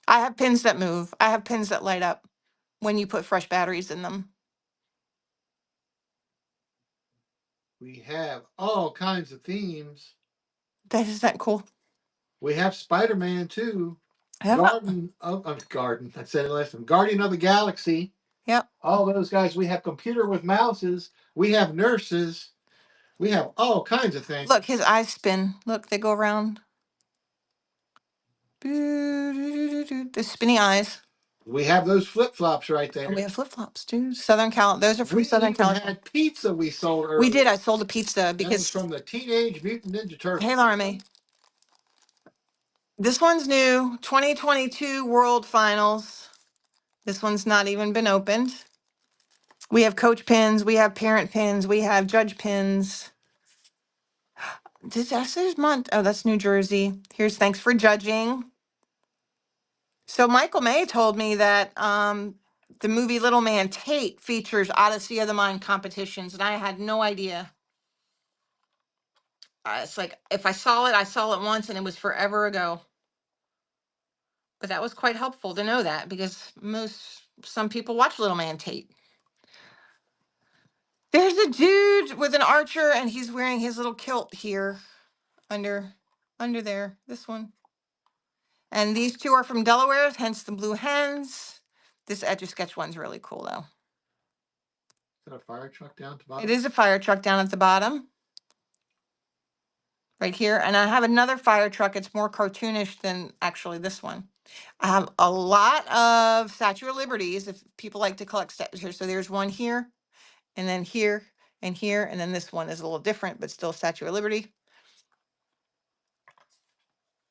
I have pins that move. I have pins that light up when you put fresh batteries in them. We have all kinds of themes. That is that cool. We have Spider-Man too. Yep. Garden. I said it last time. Guardian of the Galaxy. Yep. All those guys. We have computer with mouses. We have nurses. We have all kinds of things. Look, his eyes spin. Look, they go around. The spinny eyes. We have those flip-flops right there. And we have flip-flops too. Southern Cal. Those are from Southern California. We had pizza we sold earlier. We did. I sold a pizza because that was from the Teenage Mutant Ninja Turtles. Hey, Laramie. This one's new. 2022 World Finals. This one's not even been opened. We have coach pins. We have parent pins. We have judge pins. There's month. Oh, that's New Jersey. Here's thanks for judging. So Michael May told me that the movie Little Man Tate features Odyssey of the Mind competitions, and I had no idea. It's like if I saw it once, and it was forever ago. But that was quite helpful to know that because some people watch Little Man Tate. There's a dude with an archer, and he's wearing his little kilt here under there. This one. And these two are from Delaware, hence the blue hens. This Etch-a-Sketch one's really cool, though. Is that a fire truck down at the bottom? It is a fire truck down at the bottom. Right here. And I have another fire truck. It's more cartoonish than actually this one. I have a lot of Statue of Liberties if people like to collect statues here. So there's one here, and then here, and here. And then this one is a little different, but still Statue of Liberty.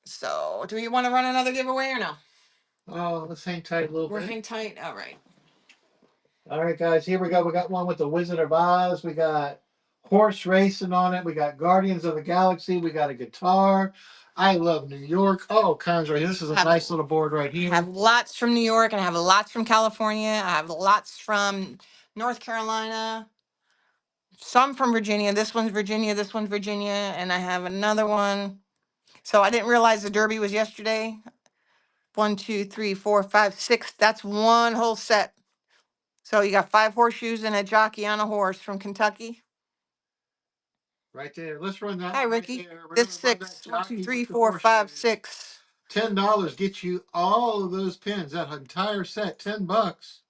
So do you want to run another giveaway or no? Oh, let's hang tight a little We're bit. hang tight. All right. All right, guys, here we go. We got one with the Wizard of Oz. We got horse racing on it. We got Guardians of the Galaxy. We got a guitar. I love New York. Oh, kinds right here. This is a nice little board right I here. have lots from New York and I have lots from California. I have lots from North Carolina, some from Virginia. This one's Virginia, this one's Virginia, and I have another one. So I didn't realize the Derby was yesterday. 1, 2, 3, 4, 5, 6. That's one whole set. So you got 5 horseshoes and a jockey on a horse from Kentucky. Right there. Let's run that. Hi, Right Ricky. there. We're This gonna run that 6. 1, 2, jockey 3, with the 4, 5, horseshoes. 6. $10 gets you all of those pins. That entire set. $10.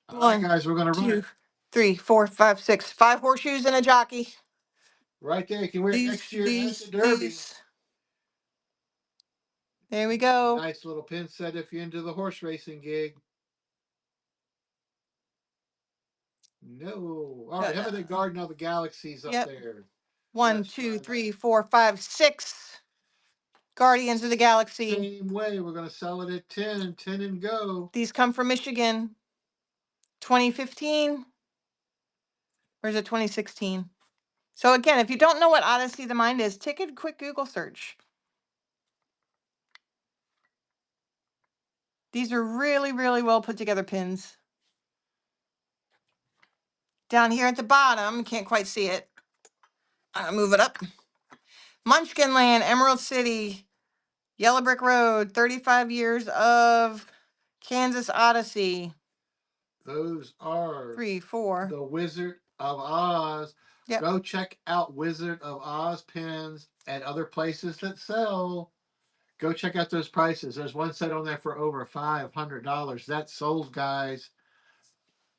All right, guys, we're gonna run 2, it. 3, 4, 5, 6. 5 horseshoes and a jockey. Right there. You can wear it next year at the Derby. There we go. Nice little pin set if you're into the horse racing gig. No. All right. How about the Garden of the Galaxies up there? 1, Let's 2, try 3, that. 4, 5, 6. Guardians of the Galaxy. Same way. We're going to sell it at 10. 10 and go. These come from Michigan. 2015. Or is it 2016? So again, if you don't know what Odyssey of the Mind is, take a quick Google search. These are really, really well put together pins. Down here at the bottom, can't quite see it. I'll move it up. Munchkin Land, Emerald City, Yellow Brick Road, 35 years of Kansas Odyssey. Those are 3, 4. the Wizard of Oz. Yep. Go check out Wizard of Oz pins at other places that sell. Go check out those prices. There's one set on there for over $500. That's sold, guys.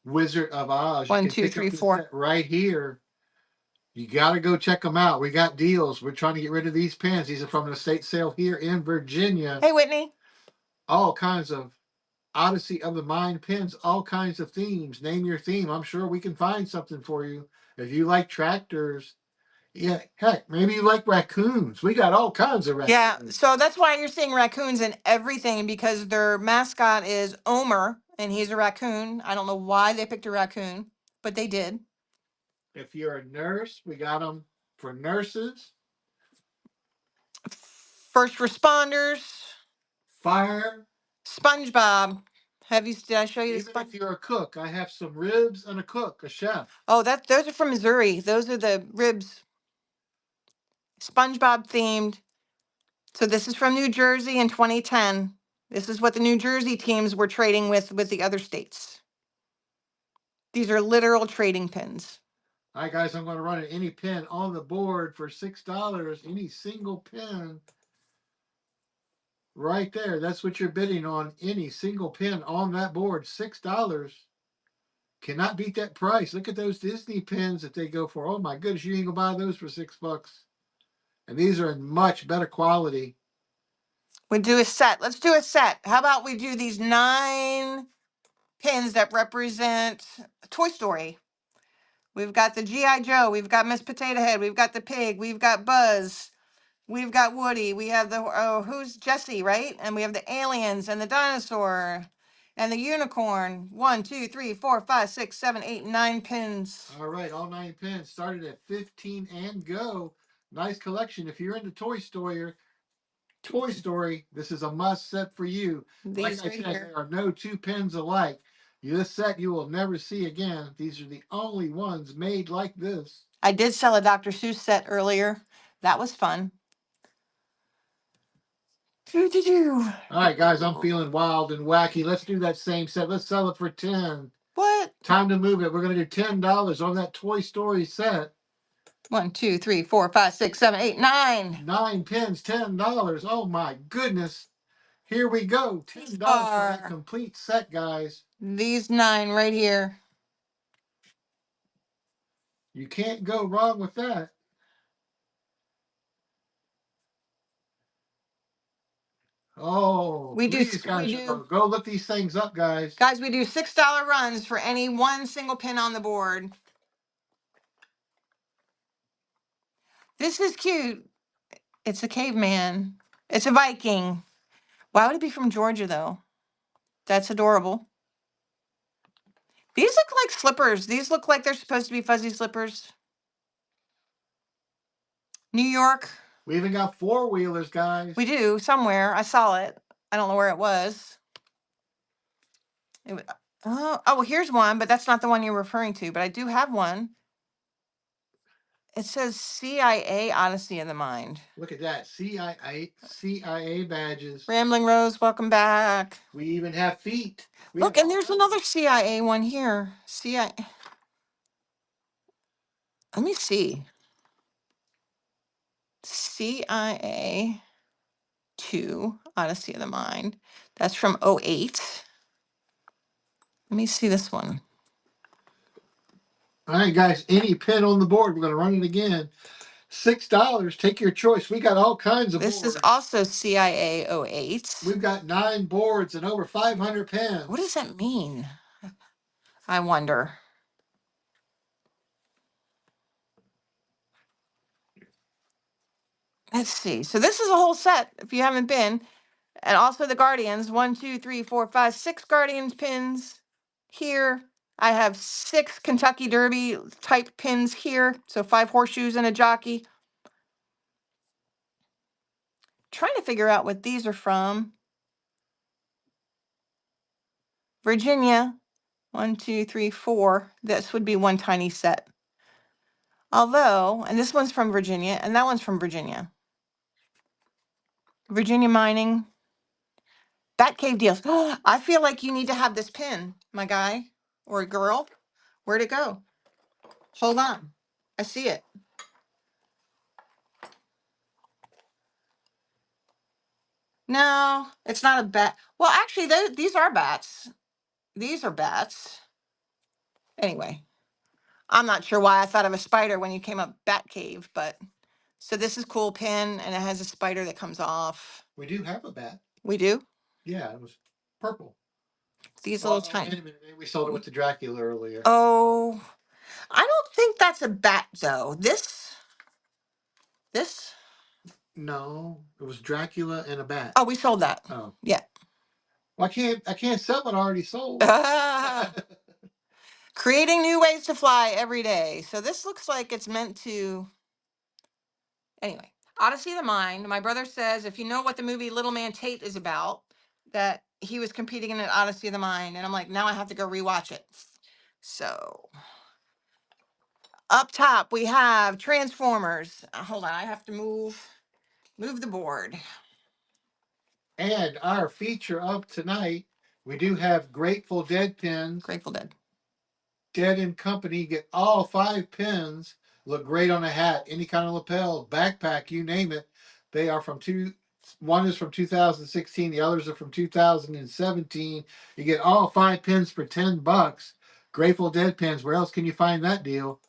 Wizard of Oz. 1, You can 2, pick 3, up the 4. set right here. You got to go check them out. We got deals. We're trying to get rid of these pins. These are from the estate sale here in Virginia. Hey, Whitney. All kinds of Odyssey of the Mind pins, all kinds of themes. Name your theme. I'm sure we can find something for you. If you like tractors, yeah, heck, maybe you like raccoons. We got all kinds of raccoons. Yeah, so that's why you're seeing raccoons in everything, because their mascot is Omer, and he's a raccoon. I don't know why they picked a raccoon, but they did. If you're a nurse, we got them for nurses. First responders. Fire. SpongeBob. Did I show you the Even if you're a cook, I have some ribs and a cook, a chef. Oh, those are from Missouri. Those are the ribs. SpongeBob themed. So this is from New Jersey in 2010. This is what the New Jersey teams were trading with the other states. These are literal trading pins. All right, guys, I'm going to run any pin on the board for $6. Any single pin right there. That's what you're bidding on. Any single pin on that board, $6. Cannot beat that price. Look at those Disney pins that they go for. Oh my goodness, you ain't gonna buy those for $6. And these are in much better quality. We do a set. Let's do a set. How about we do these 9 pins that represent Toy Story? We've got the G.I. Joe. We've got Miss Potato Head. We've got the pig. We've got Buzz. We've got Woody. We have who's Jesse, right? And we have the aliens and the dinosaur and the unicorn. 1, 2, 3, 4, 5, 6, 7, 8, 9 pins. All right, all 9 pins started at 15 and go. Nice collection. If you're into Toy Story, this is a must set for you. Like I said, there are no 2 pins alike. This set you will never see again. These are the only ones made like this. I did sell a Dr. Seuss set earlier. That was fun. All right, guys, I'm feeling wild and wacky. Let's do that same set. Let's sell it for 10. What? Time to move it. We're going to do $10 on that Toy Story set. 1, 2, 3, 4, 5, 6, 7, 8, 9. 9 pins, $10. Oh my goodness. Here we go. $10 for that complete set, guys. These 9 right here. You can't go wrong with that. Oh, please, guys, go look these things up, guys. Guys, we do $6 runs for any one single pin on the board. This is cute. It's a caveman. It's a Viking. Why would it be from Georgia, though? That's adorable. These look like slippers. These look like they're supposed to be fuzzy slippers. New York. We even got four-wheelers, guys. We do, somewhere. I saw it. I don't know where it was. Oh, well, here's one, but that's not the one you're referring to. But I do have one. It says CIA Odyssey of the Mind. Look at that. CIA badges. Rambling Rose, welcome back. We even have feet. Look, and there's another CIA one here. CIA. Let me see. CIA 2, Odyssey of the Mind. That's from '08. Let me see this one. All right, guys. Any pin on the board. We're going to run it again. $6. Take your choice. We got all kinds of This boards. is also CIA '08. We've got 9 boards and over 500 pins. What does that mean? I wonder. Let's see. So this is a whole set, if you haven't been. And also the Guardians. 1, 2, 3, 4, 5, 6 Guardians pins here. I have 6 Kentucky Derby type pins here. So 5 horseshoes and a jockey. Trying to figure out what these are from. Virginia. 1, 2, 3, 4. This would be one tiny set. Although, and this one's from Virginia, and that one's from Virginia. Virginia Mining. Bat Cave deals. I feel like you need to have this pin, my guy or girl. Where'd it go? Hold on. I see it. No, it's not a bat. Well, actually, these are bats. These are bats. Anyway, I'm not sure why I thought of a spider when you came up Bat Cave, but so this is cool pin, and it has a spider that comes off. We do have a bat. We do? Yeah, it was purple. These little tiny. Wait a minute. We sold it with the Dracula earlier. Oh, I don't think that's a bat, though. This? No, it was Dracula and a bat. Oh, we sold that. Oh. Yeah. Well, I can't sell what I already sold. Creating new ways to fly every day. So this looks like it's meant to. Anyway, Odyssey of the Mind. My brother says if you know what the movie Little Man Tate is about, that he was competing in an Odyssey of the Mind. And I'm like, now I have to go rewatch it. So up top we have Transformers. Hold on, I have to move the board. And our feature of tonight, we do have Grateful Dead pins. Grateful Dead. Dead and Company get all 5 pins. Look great on a hat, any kind of lapel, backpack, you name it. They are from one is from 2016, the others are from 2017. You get all 5 pins for $10. Grateful Dead pins. Where else can you find that deal?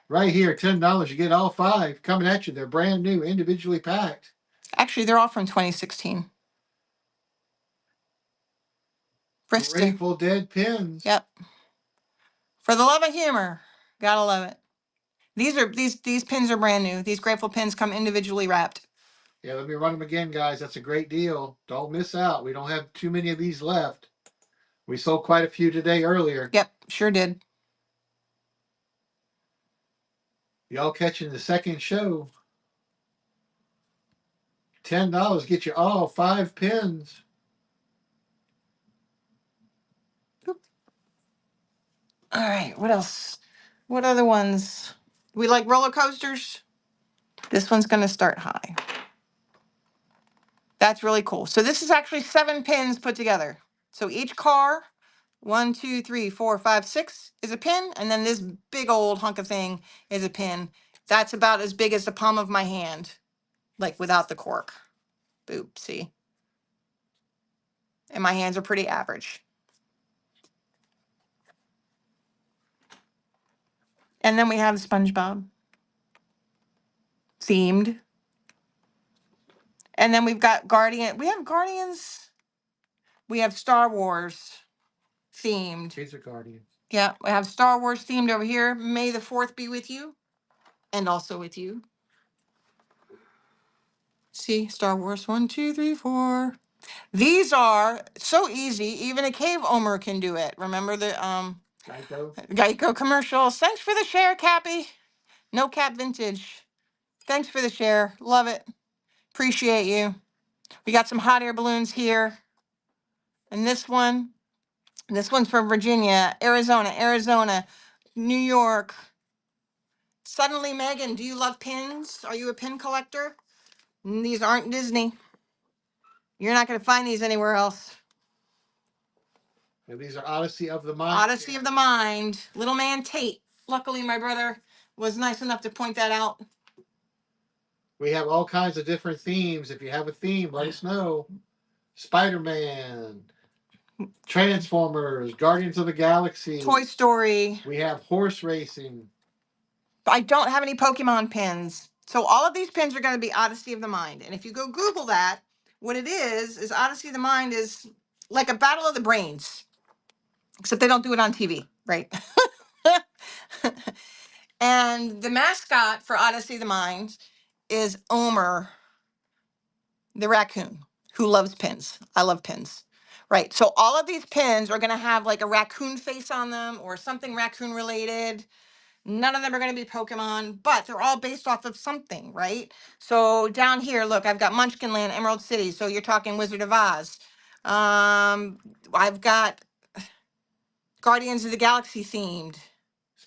Right here, $10. You get all 5 coming at you. They're brand new, individually packed. Actually, they're all from 2016. Grateful Dead pins. Yep. For the love of humor. Gotta love it. These pins are brand new. These Grateful pins come individually wrapped. Yeah, let me run them again, guys. That's a great deal. Don't miss out. We don't have too many of these left. We sold quite a few today earlier. Yep, sure did. Y'all catching the second show. $10 get you all 5 pins. All right, what else? What other ones? We like roller coasters. This one's going to start high. That's really cool. So this is actually 7 pins put together. So each car, 1, 2, 3, 4, 5, 6 is a pin, and then this big old hunk of thing is a pin. That's about as big as the palm of my hand, like without the cork. Boop, see? And my hands are pretty average. And then we have SpongeBob themed. And then we've got Guardian. We have Guardians. We have Star Wars themed. These are Guardians. Yeah, we have Star Wars themed over here. May the 4th be with you and also with you. See, Star Wars 1, 2, 3, 4. These are so easy, even a cave omer can do it. Remember the Geico. Geico commercials? Thanks for the share, Cappy. No Cap Vintage. Thanks for the share. Love it. Appreciate you. We got some hot air balloons here. And this one's from Virginia, Arizona, New York. Suddenly, Megan, do you love pins? Are you a pin collector? These aren't Disney. You're not going to find these anywhere else. And these are Odyssey of the Mind. Odyssey of the Mind. Little man Tate. Luckily, my brother was nice enough to point that out. We have all kinds of different themes. If you have a theme, let us know. Spider-Man, Transformers, Guardians of the Galaxy, Toy Story. We have horse racing. I don't have any Pokemon pins. So all of these pins are going to be Odyssey of the Mind. And if you go Google that, what it is Odyssey of the Mind is like a battle of the brains. Except they don't do it on TV, right? And the mascot for Odyssey of the Mind is Omer, the raccoon, who loves pins. I love pins. Right. So all of these pins are going to have like a raccoon face on them or something raccoon related. None of them are going to be Pokemon, but they're all based off of something, right? So down here, look, I've got Munchkinland, Emerald City. So you're talking Wizard of Oz. I've got Guardians of the Galaxy themed.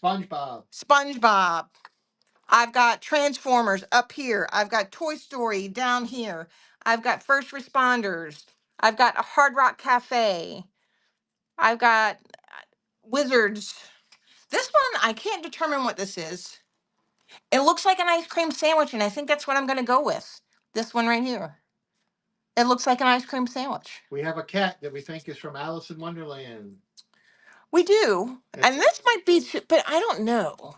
SpongeBob. SpongeBob. I've got Transformers up here. I've got Toy Story down here. I've got First Responders. I've got a Hard Rock Cafe. I've got Wizards. This one, I can't determine what this is. It looks like an ice cream sandwich, and I think that's what I'm going to go with. This one right here. It looks like an ice cream sandwich. We have a cat that we think is from Alice in Wonderland. We do. And this might be, but I don't know.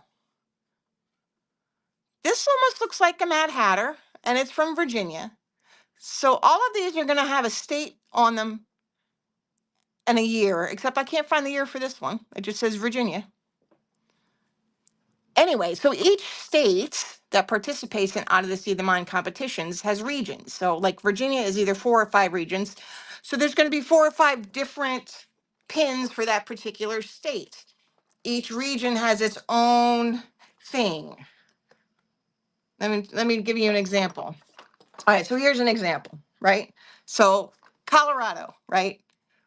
This almost looks like a Mad Hatter, and it's from Virginia. So all of these are going to have a state on them and a year, except I can't find the year for this one. It just says Virginia. Anyway, so each state that participates in Odyssey of the Mind competitions has regions. So like Virginia is either 4 or 5 regions. So there's going to be 4 or 5 different pins for that particular state. Each region has its own thing. Let me give you an example. All right, so here's an example, right? So Colorado, right?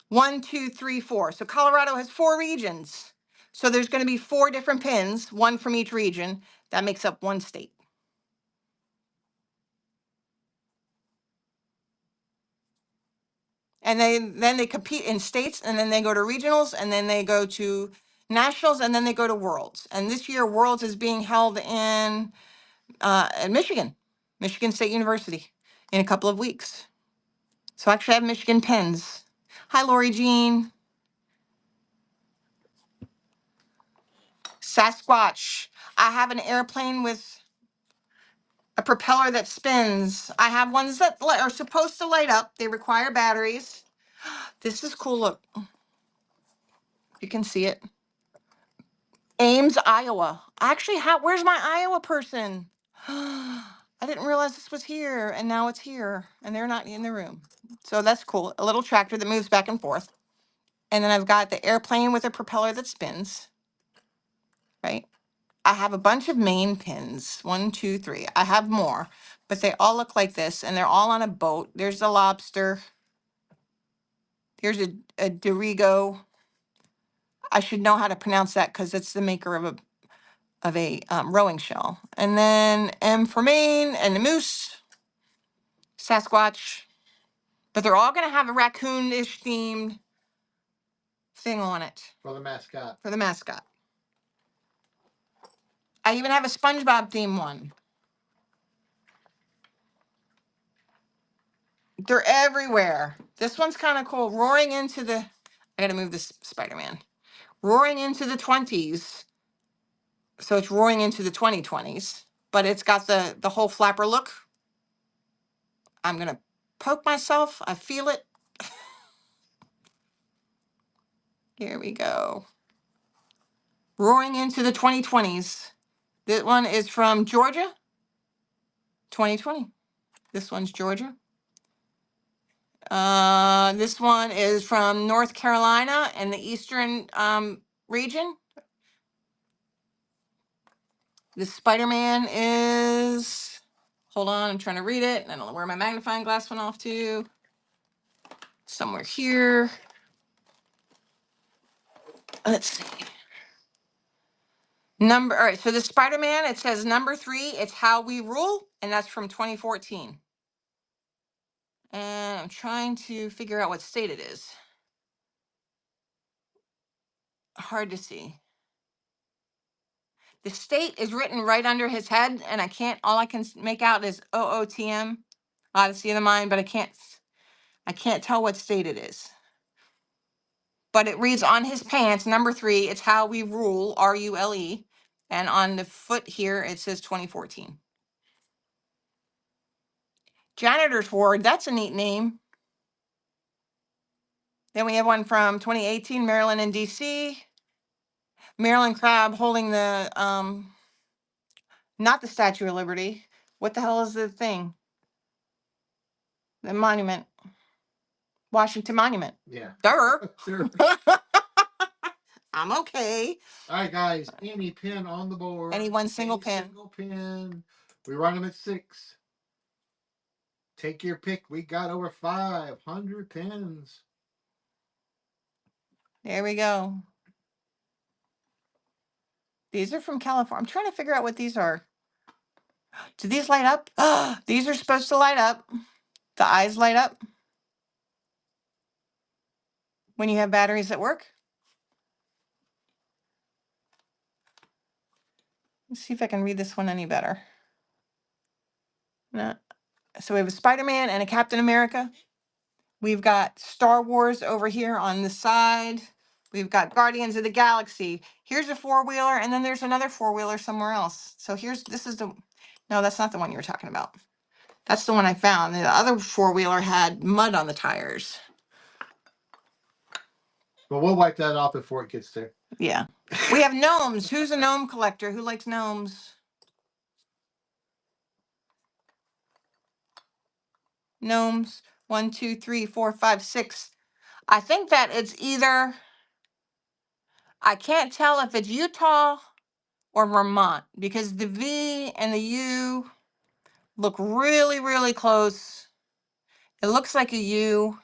1, 2, 3, 4. So Colorado has 4 regions. So there's going to be 4 different pins, one from each region. That makes up one state. And then they compete in states, and then they go to regionals, and then they go to nationals, and then they go to worlds. And this year, worlds is being held in Michigan, Michigan State University, in a couple of weeks. So I actually have Michigan pins. Hi, Lori Jean. Sasquatch. I have an airplane with a propeller that spins. I have ones that are supposed to light up. They require batteries. This is cool. Look, you can see it. Ames, Iowa. Actually, where's my Iowa person? I didn't realize this was here, and now it's here, and they're not in the room. So that's cool. A little tractor that moves back and forth. And then I've got the airplane with a propeller that spins, right? I have a bunch of main pins. 1, 2, 3. I have more, but they all look like this, and they're all on a boat. There's the lobster. Here's a Dorigo. I should know how to pronounce that because it's the maker of a rowing shell. And then M for Maine and the moose, Sasquatch. But they're all going to have a raccoon-ish themed thing on it For the mascot. for the mascot. I even have a SpongeBob theme one. They're everywhere. This one's kind of cool. Roaring into the, I gotta move this Spider-Man. Roaring into the 20s. So it's roaring into the 2020s, but it's got the whole flapper look. I'm gonna poke myself. I feel it. Here we go. Roaring into the 2020s. This one is from Georgia, 2020. This one's Georgia. This one is from North Carolina and the eastern region. The Spider-Man is, hold on, I'm trying to read it. I don't know where my magnifying glass went off to. Somewhere here. Let's see. All right, so the Spider-Man, it says number 3, it's How We Rule, and that's from 2014. And I'm trying to figure out what state it is. Hard to see. The state is written right under his head, and all I can make out is OOTM, Odyssey of the Mind, but I can't tell what state it is. But it reads on his pants, number 3, it's How We Rule, RULE. And on the foot here, it says 2014. Janitor's Ward, that's a neat name. Then we have one from 2018, Maryland and DC. Maryland Crab holding the, not the Statue of Liberty. What the hell is the thing? The monument. Washington Monument. Yeah. Durr. Sure. I'm okay. All right, guys. Any pin on the board. Any one single Any pin. Single pin. We run them at 6. Take your pick. We got over 500 pins. There we go. These are from California. I'm trying to figure out what these are. Do these light up? These are supposed to light up. The eyes light up when you have batteries that work. Let's see if I can read this one any better. No. So we have a Spider-Man and a Captain America. We've got Star Wars over here on the side. We've got Guardians of the Galaxy. Here's a 4-wheeler, and then there's another 4-wheeler somewhere else. So this is the, no, that's not the one you were talking about. That's the one I found. The other 4-wheeler had mud on the tires. But we'll wipe that off before it gets there. Yeah. We have gnomes. Who's a gnome collector? Who likes gnomes? Gnomes. 1, 2, 3, 4, 5, 6. I think that it's either, I can't tell if it's Utah or Vermont because the V and the U look really, really close. It looks like a U.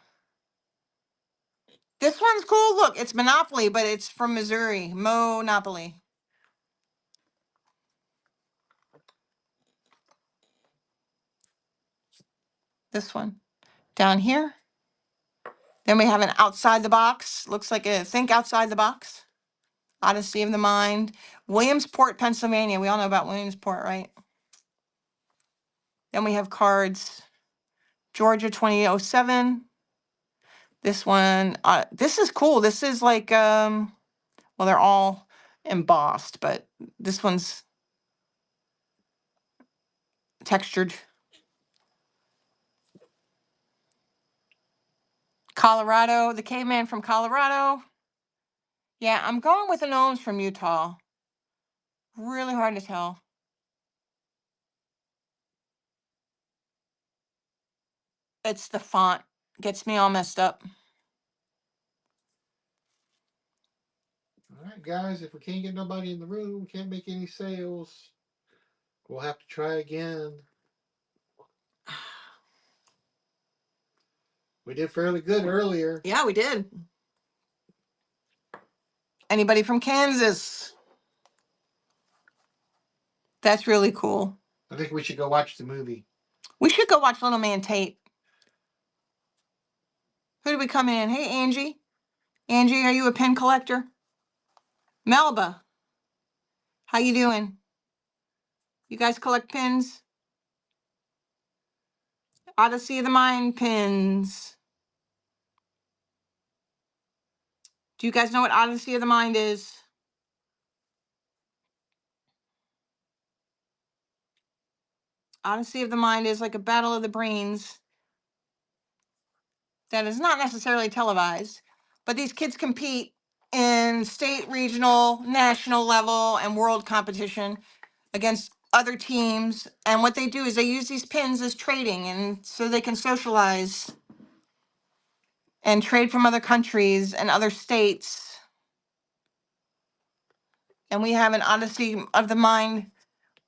This one's cool. Look, it's Monopoly, but it's from Missouri. Monopoly. This one down here. Then we have an outside the box. Looks like a think outside the box. Odyssey of the Mind. Williamsport, Pennsylvania. We all know about Williamsport, right? Then we have cards. Georgia 2007. This one, this is cool. This is like, well, they're all embossed, but this one's textured. Colorado, the caveman from Colorado. Yeah, I'm going with the gnomes from Utah. Really hard to tell. It's the font. Gets me all messed up. All right, guys. If we can't get nobody in the room, can't make any sales, we'll have to try again. We did fairly good earlier. Yeah, we did. Anybody from Kansas? That's really cool. I think we should go watch the movie. We should go watch Little Man Tate. Who do we come in? Hey, Angie. Angie, are you a pen collector? Melba, how you doing? You guys collect pins? Odyssey of the Mind pins. Do you guys know what Odyssey of the Mind is? Odyssey of the Mind is like a battle of the brains that is not necessarily televised, but these kids compete in state, regional, national level, and world competition against other teams. And what they do is they use these pins as trading, and so they can socialize and trade from other countries and other states. And we have an Odyssey of the Mind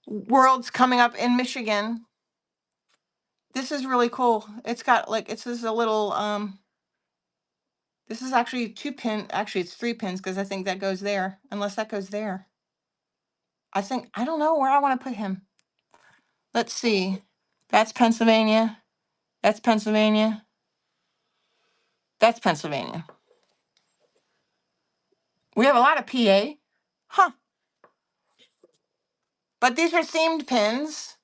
Worlds coming up in Michigan. This is really cool. It's got like, it's just a little, this is actually 2 pin, actually it's 3 pins, because I think that goes there, unless that goes there. I don't know where I want to put him. Let's see. That's Pennsylvania. That's Pennsylvania. That's Pennsylvania. We have a lot of PA. Huh. But these are themed pins.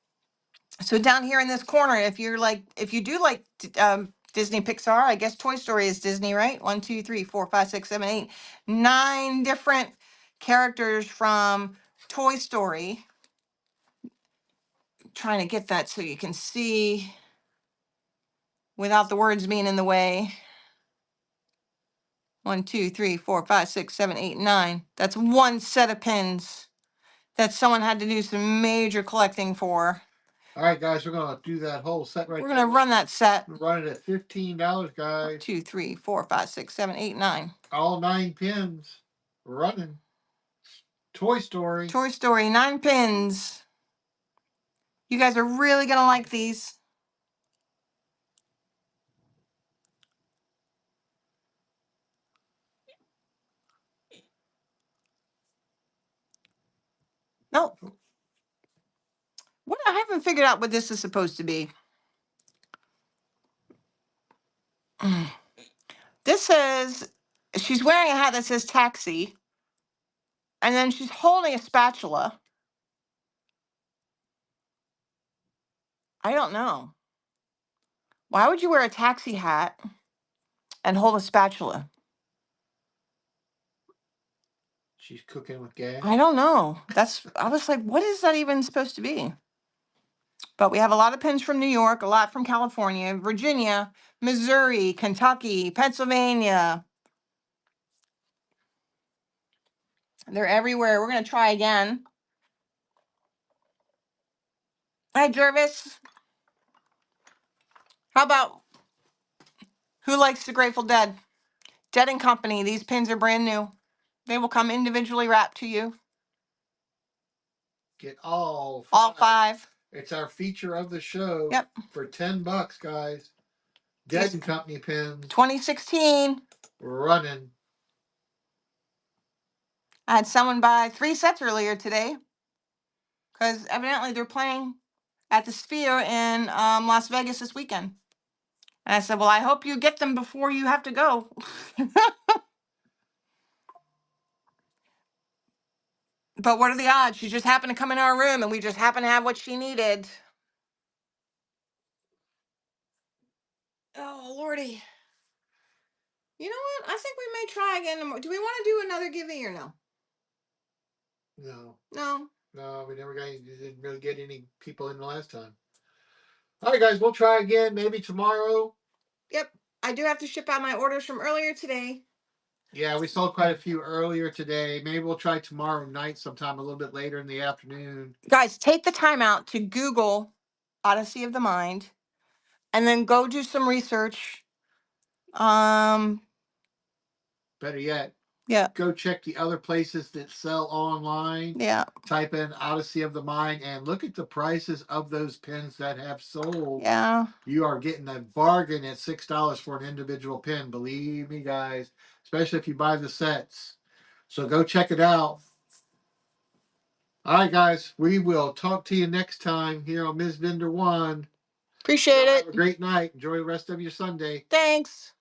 So down here in this corner, if you do like Disney Pixar, I guess Toy Story is Disney, right? 1, 2, 3, 4, 5, 6, 7, 8, 9 different characters from Toy Story. I'm trying to get that so you can see without the words being in the way. 1, 2, 3, 4, 5, 6, 7, 8, 9. That's one set of pins that someone had to do some major collecting for. All right, guys, we're gonna do that whole set right We're there. gonna run that set. Run it at $15, guys. 1, 2, 3, 4, 5, 6, 7, 8, 9. All 9 pins running. Toy Story. Toy Story, 9 pins. You guys are really gonna like these. No, what I haven't figured out what this is supposed to be. This says she's wearing a hat that says taxi, and then she's holding a spatula. I don't know. Why would you wear a taxi hat and hold a spatula? She's cooking with gas. I don't know. I was like, what is that even supposed to be? But we have a lot of pins from New York, a lot from California, Virginia, Missouri, Kentucky, Pennsylvania. They're everywhere. We're going to try again. Hi, Jervis. How about who likes the Grateful Dead? Dead and Company. These pins are brand new. They will come individually wrapped to you. Get all 5. All 5. It's our feature of the show. Yep. For $10, guys. Dead and Company pins. 2016. Running. I had someone buy 3 sets earlier today, because evidently they're playing at the Sphere in Las Vegas this weekend. And I said, well, I hope you get them before you have to go. But what are the odds? She just happened to come in our room and we just happened to have what she needed. Oh, Lordy. You know what? I think we may try again tomorrow. Do we want to do another giving or no? No. No. No, we never didn't really get any people in the last time. All right, guys, we'll try again maybe tomorrow. Yep. I do have to ship out my orders from earlier today. Yeah, we sold quite a few earlier today. Maybe we'll try tomorrow night sometime a little bit later in the afternoon. Guys, take the time out to Google Odyssey of the Mind and then go do some research. Better yet, Yeah. go check the other places that sell online. Yeah. Type in Odyssey of the Mind and look at the prices of those pins that have sold. Yeah. You are getting a bargain at $6 for an individual pin. Believe me, guys, especially if you buy the sets. So go check it out. All right, guys, we will talk to you next time here on Ms. Vendor One. Appreciate it. Have a great night. Enjoy the rest of your Sunday. Thanks.